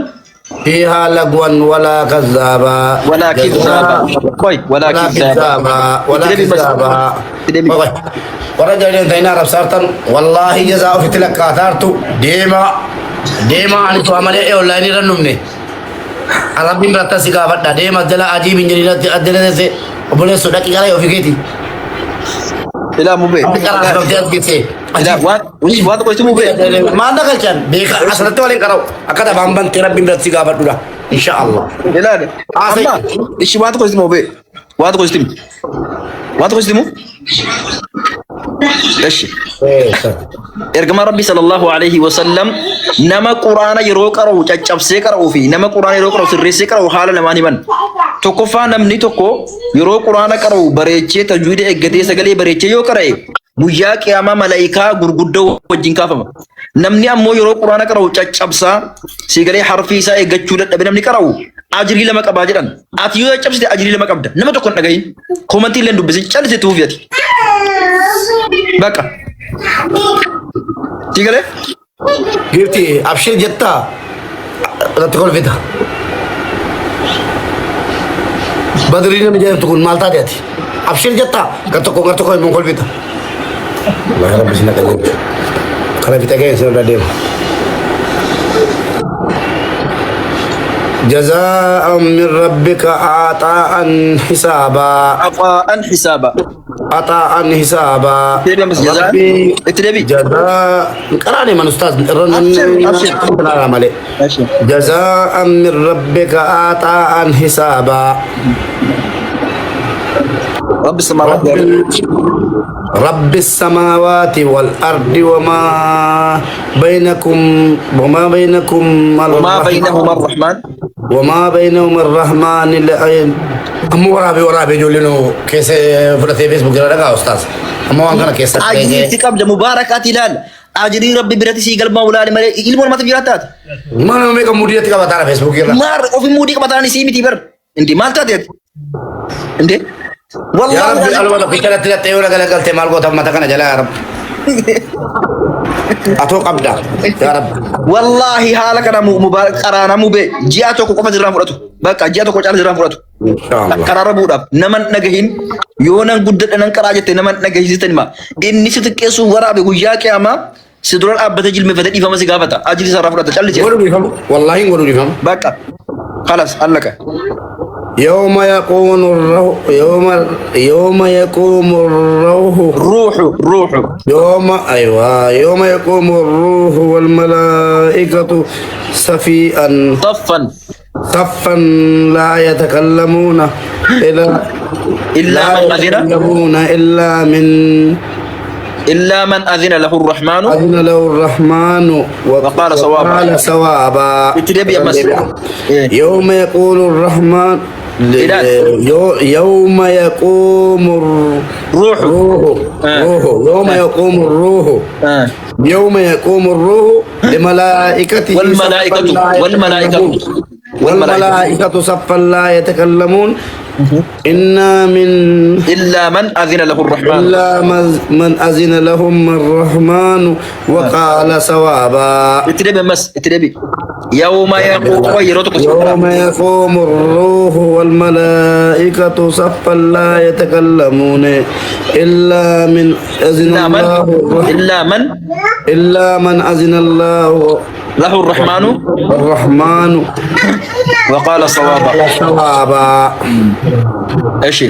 فيها لغوا ولا كذابا ولا كذابا ولا كذابا ولا كذابا ورجل انتينا ربسارتن والله جزاء في تلك كاتارتو ديما عن تعمل ايه ولا اني رنمني ربي مرتا سيغا ديما جلا عجيب انجلينا ادلنا سي وبله سوداكي كلا يوفيكيتي لا مو بي لا وات كويس مو بي ما دخل كان بيك اصلته ولا كراو اكدا بامبان ربي مرتا سيغا بدولا ان شاء الله لا اما ايش وات كويس مو بي وات كويس تيم وات كويس تيم ايش ارجما ربي صلى الله عليه وسلم نما قران يرو قرو چچبسي قرو في نما قران يرو قرو سرسي قرو حال لماني من توكفا نمني توكو يرو قران قرو بريچه تجويد اگدي سگلي بريچه يو قري بويا قيامه ملائكه غرغدو وجين كافما نمني امو يرو قران قرو چچبسا سيگلي حرفي سا اگچو دبي نمني قرو اجري لما قباجدن اتيو چبسي اجري لما قبد نما تكون دغاي كومنتي لندو بس چلسي توفيتي بقى ठीक है गिरती अबशिर जत्ता रतकोल विदा बदरीने में जाए तो कौन मालता देती अबशिर जत्ता करतो को मंगोल विदा अल्लाह रब बिस्ना करे खरा विदा के से दे جزاء من ربك عطاء حسابا عطاء حسابا جزاء قراني من استاذ جزاء من ربك عطاء حسابا رب السماوات والأرض وما بينهما الرحمن وما بينهما الرحمن أمو ورابي جولينو كيسه فرتي فيسبوك لغا أستاذ أمو أنكنا كيسه أجري تكاب مباركات هلال أجري ربي براتي سيقل مولا ilmu ما تبيراتات ما نميك مودية تكاب تارا فيسبوك مار وفي مودي كبتاني سيمي تبر انتي مالتا ديت انتي والله يا رب الوضع في كلا تلا تيولا كلا كلا تمال قوة ما تكنا جلا يا رب أتوق أبدا يا رب والله حالك أنا مبارك أنا مبى جياتو كوفا زرام فراتو بقى جياتو كوچان زرام فراتو إن شاء الله كرارا بوداب نمان نجهين يونان قدرت أنان كراجة نمان نجهين زتنما إني ستكيسو ورابي وياك يا ما سدران أبدا جيل مفتدي فما سيقافتا أجري زرام فراتو چل جي والله نقولوا لهم بقى خلاص ألك يوم يقوم الروح يوم يقوم الروح والملائكة صفيا صفا لا يتكلمون إلا من أذن له الرحمن وقال صوابا يوم يقول الرحمن يوم يقوم الروح يوم يقوم الروح لملائكته والملائكة صفا لا يتكلمون إلا من أذن لهم الرحمن وقال صوابا يوم يقوم الروح والملائكة صفا لا يتكلمون إلا من أذن الله له الرحمن وقال صوابا ايش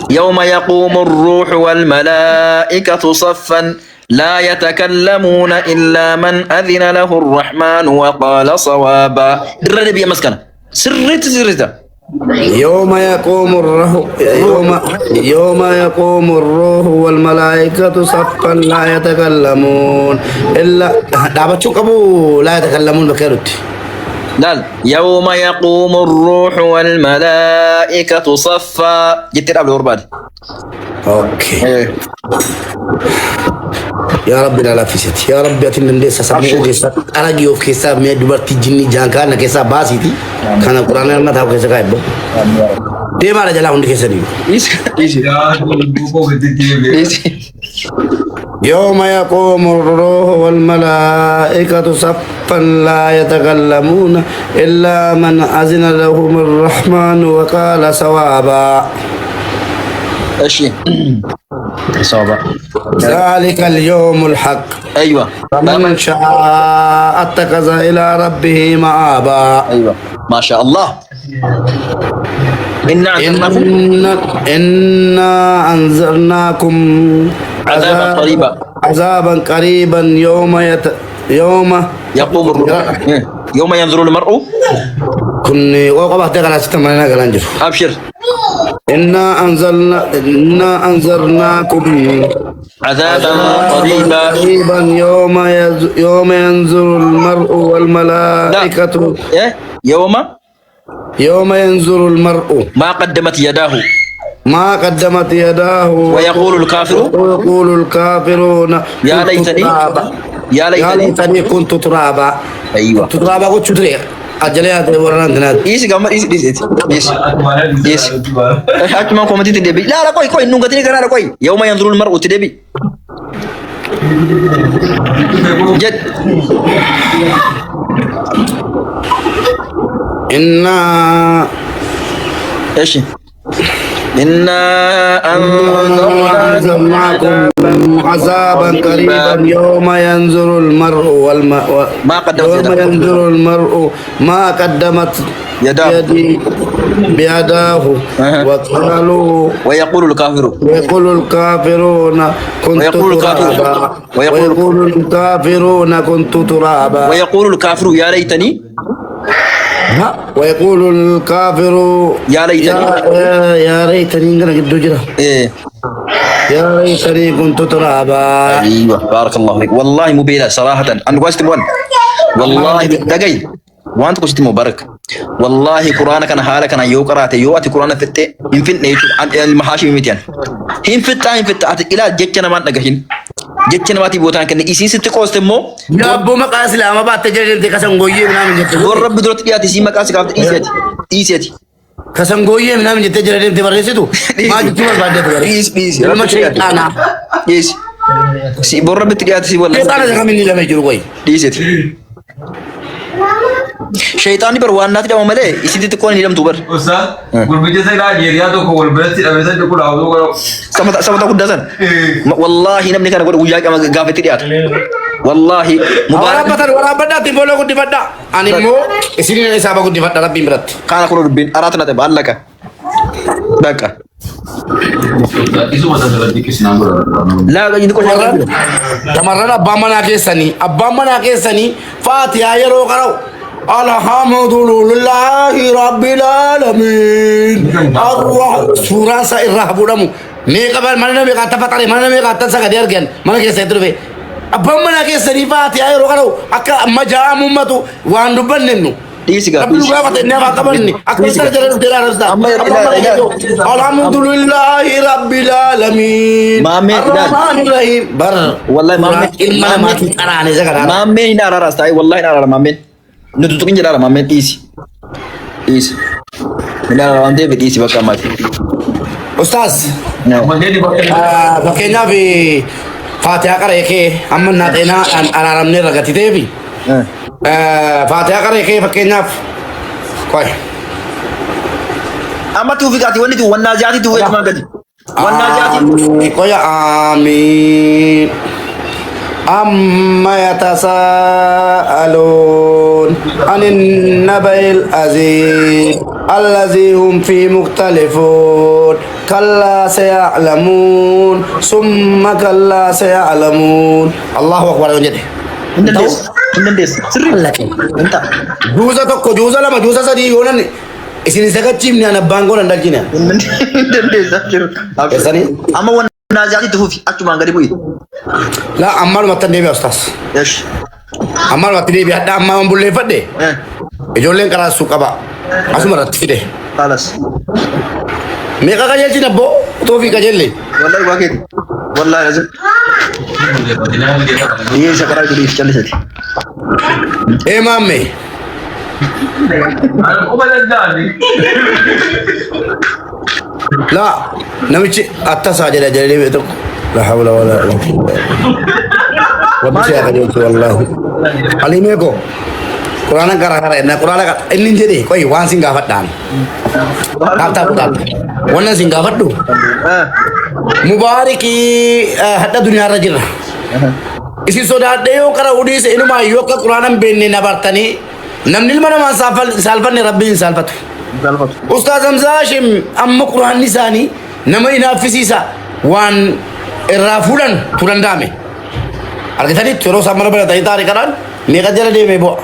يوم يقوم الروح والملائكة صفا لا يتكلمون إلا من أذن له الرحمن وقال صوابا الرد يا مسكنة سرت يوم يقوم الروح والملائكة صفا لا يتكلمون إلا دابتشو كبو لا يتكلمون بكيروت قال يوم يقوم الروح والملائكة صفا جيت تلعب الأورباد اوكي إيه. يا رب لا في ست يا رب اتن ندس سامو كيسا ارغي اوف كيسا مي دبرتي جيني جانكا نا كيسا باسيتي كان القران ما تاو كيسا كايبو دي ما رجلا هوند كيسا دي ايزي Ya, buku betul ايزي يوم يقوم الروح والملائكة صفا لا يتكلمون إلا من أذن لهم الرحمن وقال صوابا ايش صوابا ذلك اليوم الحق ايوه فمن شاء اتخذ إلى ربه مآبا ايوه ما شاء الله إنا أنذرناكم عذابا قريبا عذابا قريبا يوم يقوم الروح يوم ينظر المرء كن وقبه تقرا ستمنا قلنجر ابشر إنا أنذرناكم عذابا قريبا يوم ينظر المرء والملائكة إيه؟ يوم ينظر المرء ما قدمت يداه ويقول الكافرون يا ليتني كنت ترابا ايوه ترابا كنت تريق أجليات ورنا ايش قمر ايش حكي ما كومنتي تدبي لا كوي نونغتني كنا كوي يوم ينظر المرء تدبي جد ايش إنا أنذرناكم عذابا قريبا يوم ينظر المرء ما قدمت بيداه وقالوا ويقول الكافرون كنت ترابا ويقول الكافر يا ليتني ويقول الكافر يا ليتني إيه يا ليتني كنت ترابا ايوه بارك الله فيك والله مبينة صراحة انا قلت والله دقي وانت قلت مبارك والله قرآنك انا حالك انا يو قرأت يو اتي قرآن فتة ينفن نيتو عن المحاشي ميتين هين فتة الى جيتنا ما نقهين جيتنا ما تبوتان كن إيسين ستقوست مو يا ابو مقاس لا ما بات تجري كسم غويه من جت ورب درت ياتي سي مقاس كافت ايسيتي كسم غويه من جت تجري تبرسيتو ما جت ما بعد بيس ما شيطانا يس سي برب ترياتي سي والله شيطان زغ مني لما يجرو غوي ايسيتي شيطاني بر وانات دم ملي إيسيتي تكون نيلم توبر Ustaz, berbeda saya dah jadi atau kau berarti abis itu kau dah kalau sama takut dasan wallahi namni kana godo wuya kama gafe tiriat wallahi mubarak wala bada timbolo ko dibada animo isini ne saba ko dibada rabbi mrat kana ko bin aratna te balaka daka itu masa terjadi kesinambur. la ga yindi ko tamarana abamana kesani fatiha yaro karaw الحمد لله رب العالمين سورة سائرة بودامو ميكا بال مانا ميكا تفتاري مانا ميكا تنسا ديار جن مانا كيسا يترو في أبامنا كيسا ريفاتي أي روكارو أكا مجا ممتو واندو بننو ديسيغا ربي لغا فتنة فاتبني أكا سر جرد ديلا رسدا الحمد لله رب العالمين الرحمن الرحيم بر والله مامين إلما ما تتراني زكرا مامين نارا راستاي والله نارا مامين nututukin jala mame isi nila wande be isi baka mati ustaz Menjadi bakenya bi fatiha kare ke amna tena alaram ne ragati devi fatiha kare ke bakenya koy amma tu fikati wani tu wanna jati tu wajma gadi wanna jati koy amin أما يتساءلون عن النبأ العظيم الذي هم فيه مختلفون كلا سيعلمون ثم كلا سيعلمون الله أكبر جده Indes sirri انت جوزة لما جوزة سدي يونان اسمي سكت جيم نانا بانغون عندك جينا Indes كساني amma wanna jati tu fi acuma ngadi bui لا أمال ما تنبي أستاذ ايش أمال ما تنبي هذا أمال بقول فدي ijoolleen karaa suuqaba asuma irratti fide خلاص meeqa qajeelchi nabbo toofii qajeelle والله واكيد والله لازم هي سكرة جديد جلست ee maamme la namichi attasaa jedha jedhee tokko la hawla wala quwwata rabbi siyaa qajeelchu wallahi halimee ko quraana garaa na quraana inni jedhe qoy waan sin gaafadhaan taaptaa wannan sin gaafadhu mubaariki hadda duniyaarra jirra isin sodaadhe yoo qara udiise inumaa yoo akka quraanan beenne nabartanii namni ilma namaa saalfanne rabbiin saalfatu ustaaz Hamzaashim amma quraanni isaanii nama inaaffisiisa waan irraa fuudhan tu danda'ame argitanitti yeroo isaan mana baratanii taa'anii qaraan meeqa jala deemee bu'a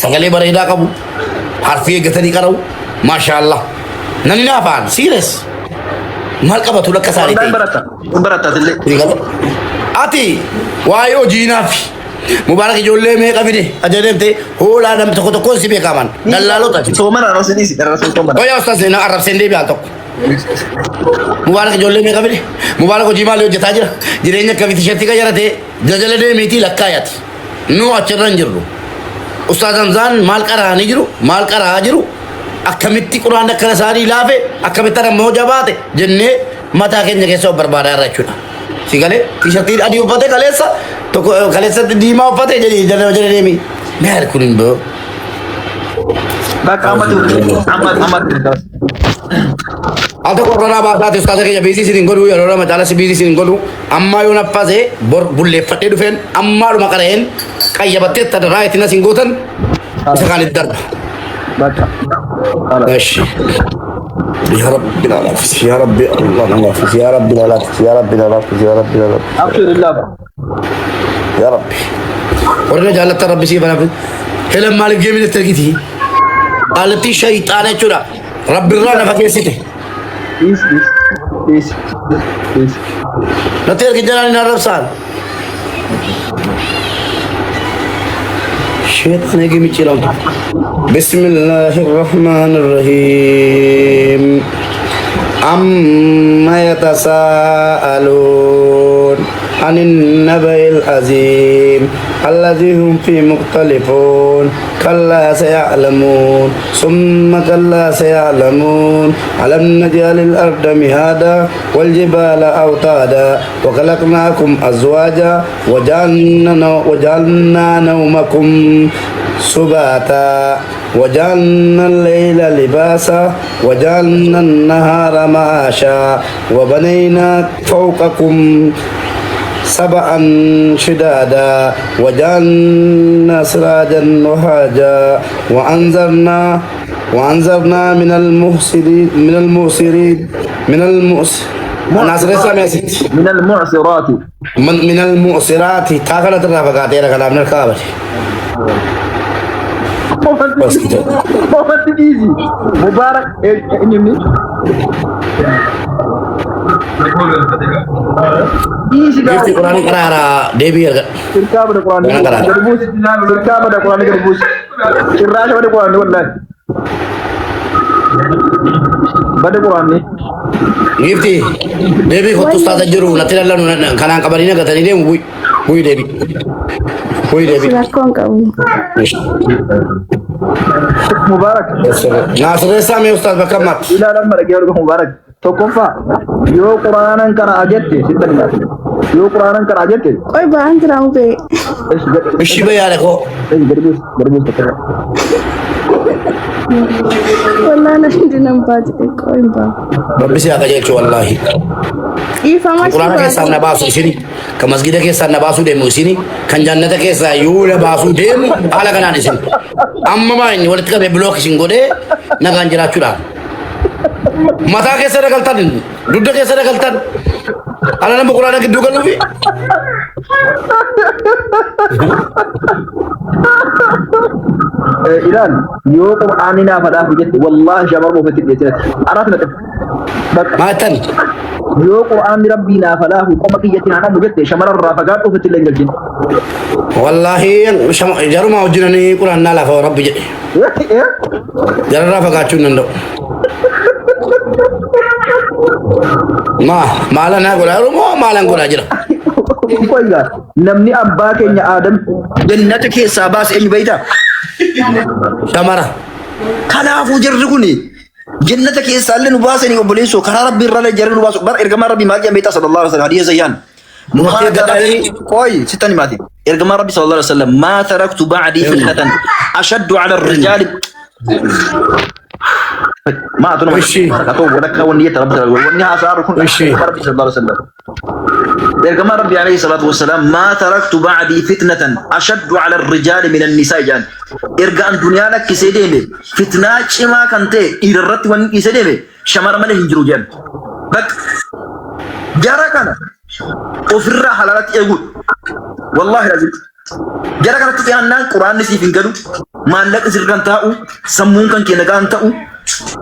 sagalee bareedaa qabu harfii eeggatanii qara'u maashaallah namni naafaan siires maal qabatu lakka isaanii ta'e برتا تلي ati waa'ee hojii naafi mubaarak ijoollee meeqa fide ajaa'ibte hoolaa namni tokko tokkoon si beekaman dallaalota سومنا راسنيسي راسن سومنا Oya ustaz na arrabseen deebi'aa tokko. Mubaarak ijoollee meeqa fide? Mubaarak hojii maal hojjetaa jira? Jireenya akkamitti isheetti qajaratee jajala deemeetii lakkaayaati. Nu achirra hin jirru. Ustaaz Hamzaan maal qaraanii jiru? Maal qaraa jiru? Akkamitti quraan akkana isaanii laafe? Akkamitti ammoo jabaate? Jennee mataa keenya keessa of barbaadaa irra jechuudha. Si galee tiishartii adii uffatee kaleessa tokko kaleessa diimaa uffatee jedhee jala deemi. Maal kun hin boo? بقى عمد Alta korona baasaatii ustaasa keenya biisii isin godhu yeroo lama caalaa biisii isin godhu ammaa yoo naffasee bor bulleeffadhee dhufeen ammaadhuma qara'een qayyabattee tadarraa ittiin asin gootan isa kaanitti darba. بقى ماشي يا رب لا لا يا رب الله لا يا رب لا لا يا رب لا لا يا رب لا لا أبشر الله يا رب ورنا جالت ربي سي بنا هلم مالك جيمين التركيتي قالتي شيطان چورا رب الرانا فكيسته بيس بيس بيس نتير کی جلال نرب سال شيطان يجي ميچيرام بسم الله الرحمن الرحيم أما يتساءلون عن النبأ العظيم الذي هم فيه مختلفون كلا سيعلمون ثم كلا سيعلمون ألم نجعل الأرض مهادا والجبال أوتادا وخلقناكم أزواجا وجعلنا نومكم سباتا وجعلنا الليل لباسا وجعلنا النهار معاشا وبنينا فوقكم سبعا شدادا وجعلنا سراجا وهاجا وأنذرنا من المعصرين من المعصرات تاكلت الرافقات يا كلام من الكابر بس كده مبارك إني Gifti Quran karara debi ya. Sirka pada Quran ni gerbus, sirka pada Quran ni gerbus. Sirrasha pada Quran ni wallahi. Pada Quran ni. Gifti debi khotu sta tajuru natira lan kana kabarina kata ni dem bui debi. Bui debi. Silakan kamu. Mubarak. Nasr Sami Ustaz Bakamat. Ila lama lagi orang Mubarak. Tokofa. Yo Quranan kana ajette sitanna. Yo Quranan kana ajette. Oi bang keramu be. Ishi be yare ko. Gerbus betul. Wallahi nanti nampak koi bang. Rabbi siya kaje chu wallahi. Ifa masih. Quran ke sana basu sini. Ke masjid ke sana basu demu sini. Kan jannat ke sa yule basu demu ala kana ni sini. Amma ma ini walit ka be block singode na ganjira chura. Mata कैसे रगलता दिन दुड्डा कैसे रगलता अल्लाह ने कुरान की दुगल भी Iran, yo Qur'anina pada hujjat wallahi shabab mu fitik biasa. Arafna Matan yoo qur'aanni rabbii naaf laafu qoma kiyyatiin haa nu jette shamararraa fagaadhu ofitti illee hin galchin. Wallahi jaruma wajjinanii quraannaa lafa rabbi jedhe. Jararraa fagaachuu hin danda'u. Maalan haa godhaa jiru moo maalan godhaa jira? Namni abbaa keenya Aadam jannata keessaa baase eenyu beektaa? Shamara. Kanaafuu jarri kuni jannata keessaa illee nu baasanii obboleessoo karaa rabbii irraa jarri nu baasu bara ergamaa rabbii maal jedhan beektaa sallallahu alaihi wasallam hadiisa zayyaan. قوي ستاني ماتي يرجع ربي صلى الله عليه وسلم ما تركت بعدي فتنة أشد على الرجال ما أتونا أتوه ودك ونية ربي ونيها أسعار كن ربي صلى الله عليه وسلم يرجع ربي عليه الصلاة والسلام ما تركت بعدي فتنة أشد على الرجال من النساء جان يرجع الدنيا لك كسيدمي فتنة شما كنتي إيرت ون كسيدمي شمر مله هنجرو جان بك جارا كنا ofirraa halaalatti eeguudha. Wallaahi lazim. Jara kanatti dhiyaannaan quraanni siif hin galu. Maallaqa sirraan taa'u. Sammuun kan kee nagaan ta'u.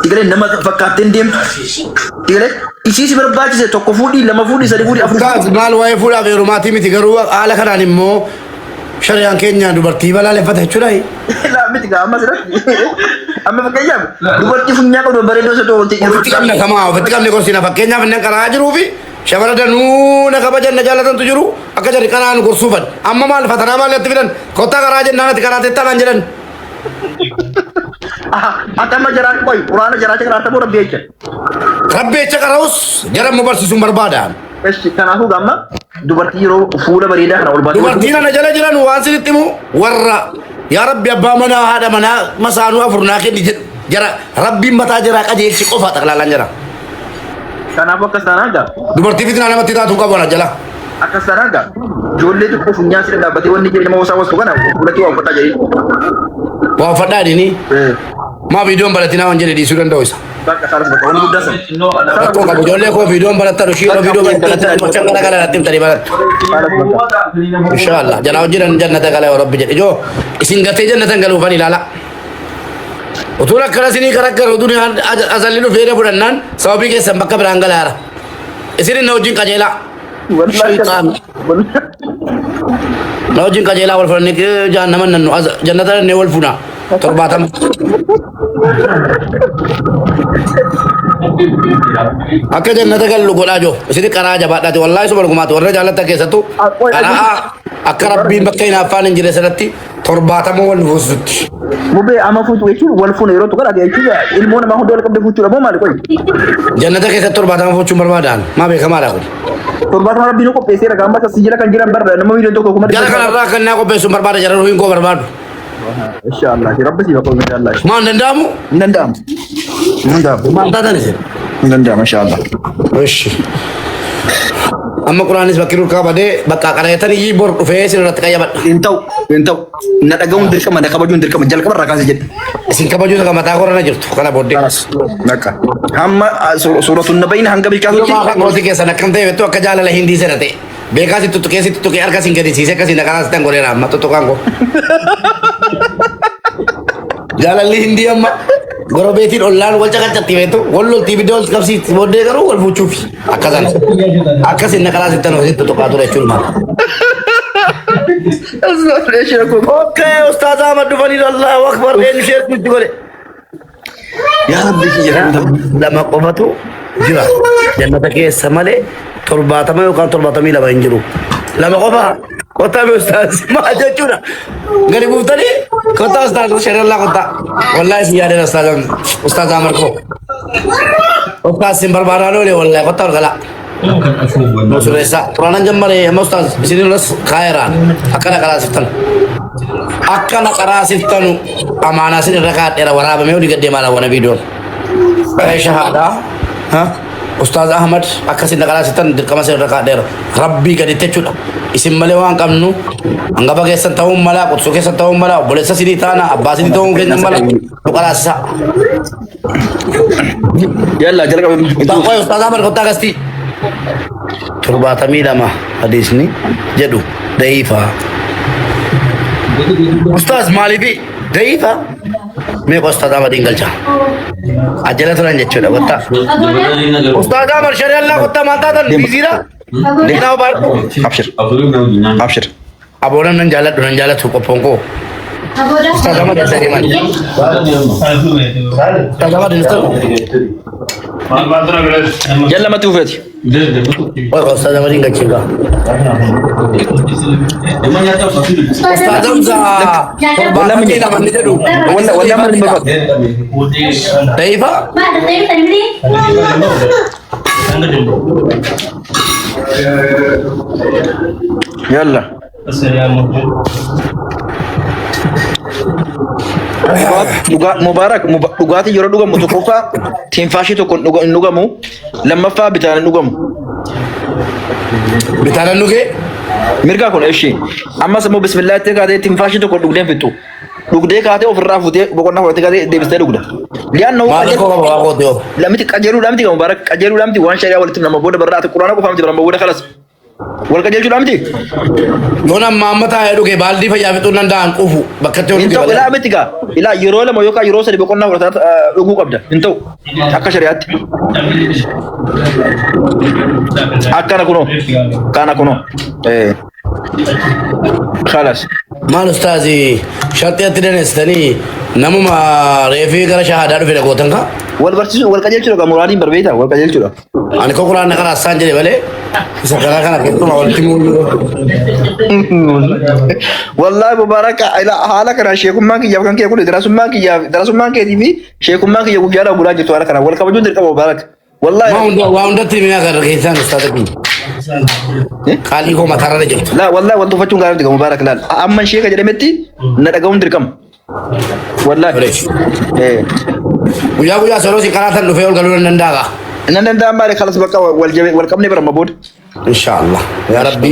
Digalee nama fakkaattee deemtu. Digalee isii si barbaachise tokko fuudhii lama fuudhii sadi fuudhii afur. Maal waa'ee fuudhaaf heerumaatii miti garuu haala kanaan immoo shari'aan keenya dubartii balaaleffata jechuudha. Miti gaa amma sirratti. Amma fakkeenyaaf dubartii funyaan qabdu bareedoo isa ta'u wanti jiru. Ofitti qabne gorsina fakkeenyaaf inni karaa jiruufi. Shamara danuu na kabajan na jaalatan tu jiru akka jari kanaan gorsuufan amma maal fatanaa maal itti fidan kottaa karaa jennaan ati karaa tettaman jedhan. Akkama jaraan qoy quraana jaraa cakraa ta'uu rabbi jecha. Rabbi jecha karaus jaran mu barsiisuun barbaadaan. Eshi kanaafuu gamma dubartii yeroo fuula bareedaa kana ol baatu. Dubartiin ana jala jiran waan sinitti himu warra yaa rabbi abbaa manaa haadha manaa masaanuu afurnaa kenni jara rabbiin mataa jiraa qajeelchi qofa xaqlaalaan jira. Kanaafuu akkas taanaan gaa. Dubartii fitnaa namatti taatu qabu ana jala. Akkas taanaan gaa. Ijoollee xiqqoo funyaan siree dhaabbatee wanni jedhee nama wasaa wasu kana fuulatti waa uffata jedhee. Waa uffadhaa jedhanii. Maa viidiyoon baratinaa waan jedhee dhiisuu danda'u isa. Bakka saaras bakka wanni guddaa sana. Rakkoo qabu ijoollee koo viidiyoon barattan ushii viidiyoo barattan machaan gara gara irratti himtanii barattu. Inshaallah jala hojjetan jannata gala yoo rabbi jedhe ijoo isin gatee jannatan galuufan ilaala. Utuun akkana sinii karakkar utuun asalli dhufee fudhannaan sababii keessan bakka biraan galaara. Isin na wajjin qajeelaa. Na wajjin qajeelaa wal fudhannee jaannaman nannu jannata nannee wal funaa torbaatama. Akka jannata gallu godhaa joo isin karaa jabaadhaati wallaahi suma dhugumaati warra jaalatta keessattuu karaa akka rabbiin bakka hin affaan hin jirre sanatti torbaatama wal fuusutti. Mubee ama fuutu jechuun wal fuuna yeroo tokko dhagaa jechuudha ilmoo namaa hunda wal qabdee fuuchuudha moo maali qoy. Jannata keessatti torbaatama fuuchuun barbaadaan maa beekamaadha kun. Torbaatama rabbiin qopheesseera gaamba isa sijjira kan jiran barra nama miidhaan tokko kuma. Jala kanarraa kan naa qopheessuun barbaada jara ruhiin koo barbaadu. Inshaallah rabbi si bakka inshaallah. Maa hin danda'amu? Hin danda'amu. Hin danda'amu. Maal taatan isin? Hin danda'amu inshaallah. Ishi. Amma Quraanis bakki rukkaa badee bakka qaraatanii bor dhufee isin irratti qayyabadha. Hin ta'u. Na dhagahuun dirqama na kabajuun dirqama jalqaba irraa kaasee jedhe. Isin kabajuu akka mataa korana jirtu kana booddee. Nakka. Hamma suuratuun nabayin hanga bilchaasutti. Mootii keessan akkam ta'e beektu akka jaalala hindii sana ta'e. Beekaasi tuttuqee harka siin gadisiisee akkasiin akkanaas tan godheera amma tuttuqaan koo. Jaalalli hindii amma gorobeetiin ollaan wal caqacatti beektu wal loltii bidda wal qabsiitti booddee garuu wal fuuchuufi akkasana. Akkasiin nakalaas ittan hojii tuttuqaa ture jechuun maal. Okkee Ustaaz Ahmad dhufanii Allahu Akbar eenyu sheekitti godhe. Yaa Rabbi lama qofatu jira jannata keessa malee torbaatama yookaan torbaatamii lama hin jiru. Lama qofa kottaa Ustaaz maa jechuudha. Gadi buuftanii kottaa Ustaaz shari'allaa kottaa. Wallaahi si yaadeen Ustaaz Ahmad koo. Ustaaz sin barbaadaan oole wallaahi kottaa ol galaa. Nusuresa Qur'aanan jammare amma Ustaaz isin ras khairaan akkana qaraasiftan. Akkana qaraasiftan amaanaa sin irra kaadheera waraabamee olii gaddee maala wana viidiyoon. Shahaada Ustaaz Ahmad akkasin qaraasiftan dirqama sin irra kaadheera. Rabbii gaditti jechuudha. Isin malee waan qabnu hangaba keessan ta'uun mala qutsuu keessan ta'uun mala obboleessa sinii taana abbaa sinii ta'uun keenya mala nu qaraasisa. Yalla jalqaba. Qoy Ustaaz Ahmad kottaa gastii. Torbaatamii lama hadiisni jedhu da'iifa. Ustaaz maaliifi da'iifa? मैं को उस्ताद अहमद इंगल चा अजला तो नहीं चुना बता उस्ताद अहमद शरीय अल्लाह को तमाता था बिजीरा देखना हो बार Abshir. Abshir. अब orang नंजाला थुको पोंको उस्ताद अहमद जैसे मन उस्ताद Ahmad install Yalla ma tufati. ओए उस्ताद अहमद इंगल चेगा उस्ताद Hamza Wala man kita man dulu wala man babak. Taifa Yalla. Mubarak dhugaatii yeroo dhugamu tokkoffaa tiinfaashii tokko hin dhugamu lammaffaa bitaan hin dhugamu. bitana nuge Mirgaa kun ishee ammas immoo bismillaa itti kaatee tiinfaashii tokko dhugdeen fixu. Dhugdee kaatee ofirraa fuutee boqonnaa fudhatee kaatee deebistee dhugda. Liyaannoo maal ko ba ko dio lamiti qajeeluu lamiti kan Mubarak qajeeluu lamiti waan shari'aa walitti nama booda barraate quraana qofa miti barama booda kalas. Wal qajeelchuu lamiti. nona mamata ya duge baldi fa yafitu nan daan qufu bakkate on Intau ilaa miti gaa ilaa yeroo lama yookaan yeroo sadi boqonnaa fudhataa dhuguu qabda. Intau akka shari'aatti. Akkana kunoo kana kunoo. Khalas. mal ustazi shartiyatti denestani namuma refi gara shahada du fere gotan ka Wal barsiisuu wal qajeelchuudha gaa muraadiin barbeeta wal qajeelchuudha. ani ko qur'an kana asan jere bale isa kana ketuma wal timu Wallahi Mubarak ila haala kana sheekummaan kiyyaaf kan kee kun darasummaan keetii fi sheekummaan kiyya guyyaadhaa bulaa jirtu haala kana wal kabajuun dirqama Mubarak. Wallahi wa undatti mina gar kesan ustazi ki kali ko matara de jirtu la wallahi wantu fachuun gaarii diga Mubarak laal amman sheeka jedhametti na dhaga'uun dirqama. Wallahi. guya solo si karatan du fe ol galu nan daga Nan danda'an baadhe kalas bakka wal qabnee barama booda. inshallah ya rabbi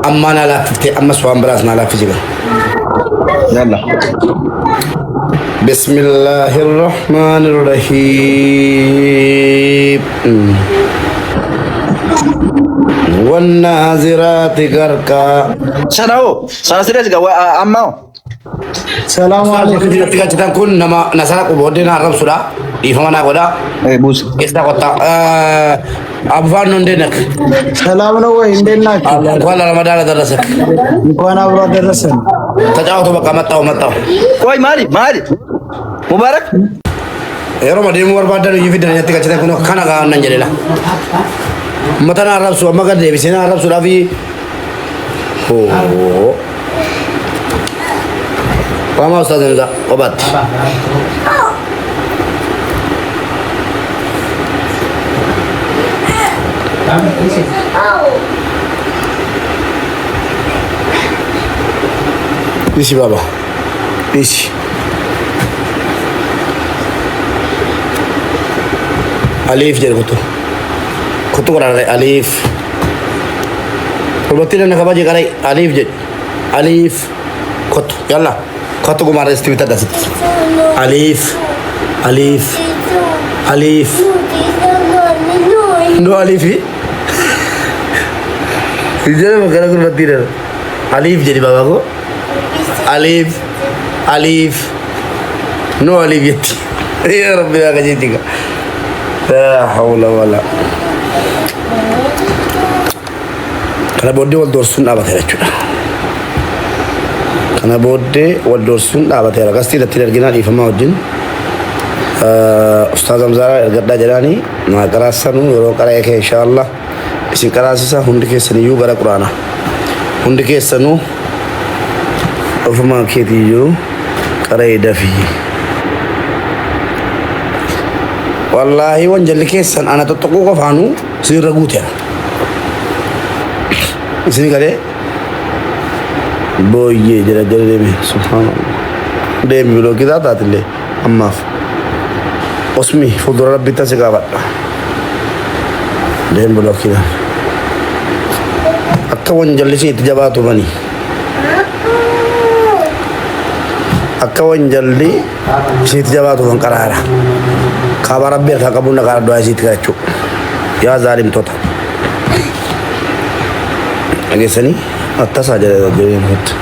amma na la fitte amma suwan bras na la fijiga Yalla. بسم الله الرحمن الرحيم والنازرات غرقا Sanao sana sirrees gaa ammaa. سلام عليكم ketika kita kun nama nasara ko bodena arab sudah di famana goda Buus. isda kota abvan non denak ሰላም ነው ወይ? እንዴት ናችሁ? እንኳን ረመዳን ደረሰክ እንኳን አብሮ ደረሰን። ተጫወቱ በቃ መጣው Qoy maali Mubarak. yeroo deemu barbaadanu yifidan yatti kachita kun kana ga nan jedela matana arab su amma gade bisina arab su dafi oh Wama ustaz Hamza obat isi baba isi alif jadi kutu orang alif Perbatin nak apa je karai alif je alif kutu yalla kutu kumara istiwita dasit alif no alifi Ijazah makara perbatin alif jadi baba ko alif no alif yeti ya rabbi ya kaji tiga la hawla wala kana bodde wal dorsun dhabatera jechuudha kana bodde wal dorsun dhabatera gasti irratti argina dhiifama wajjin ustaaz Hamzaa ergadhaa jedhani na qaraasanu yeroo qara'ee kee inshallah isin qaraasisa hundi keessaniyyuu gara quraana hundi keessanuu ofuma keetiyyuu qara'ee dafii wallahi wanjalli keessan ana tottokuu qofaanu sirra guuteera isin galee booyyee jira deeme subhaanallah deemi biloo kitaa taatillee ammaaf osmi fuuldura rabbitti asi gaafadha deem biloo kitaa akka wanjalli isin itti jabaatu banii akka wanjalli isin itti jabaatu ban qaraara kaaba rabbi harkaa qabuun dhaqaa du'aa isiitti kadhachuu yaa zaalimtoota dhageessanii attasaa jedhe jireen hotta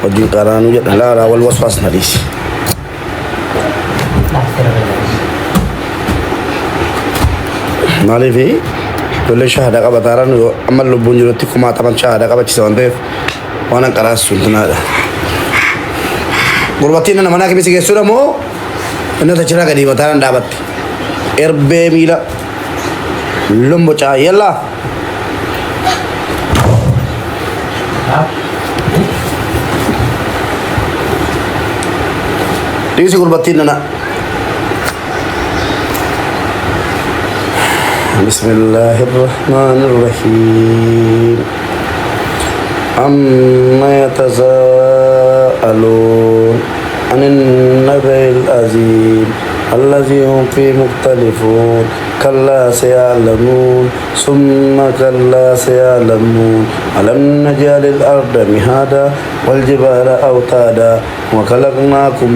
wajjin qaraanuu jedhan laalaa wal waswaas na dhiisi مالي في كل شهادة قبل ترى أما اللي بنجرتكم ما تمن شهادة قبل تسوانته وانا كراس سلطنا هذا غربتين أنا مناك بيسي كسورة مو إنه تجرا قديمة ترى دابت إربع ميلا لومبو چا يلا ديسي غربتين أنا بسم الله الرحمن الرحيم عما يتساءلون عن النبأ العظيم الذي هم فيه مختلفون كلا سيعلمون ثم كلا سيعلمون ألم نجعل الأرض مهادا والجبال أوتادا وخلقناكم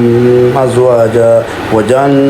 أزواجا وجعلنا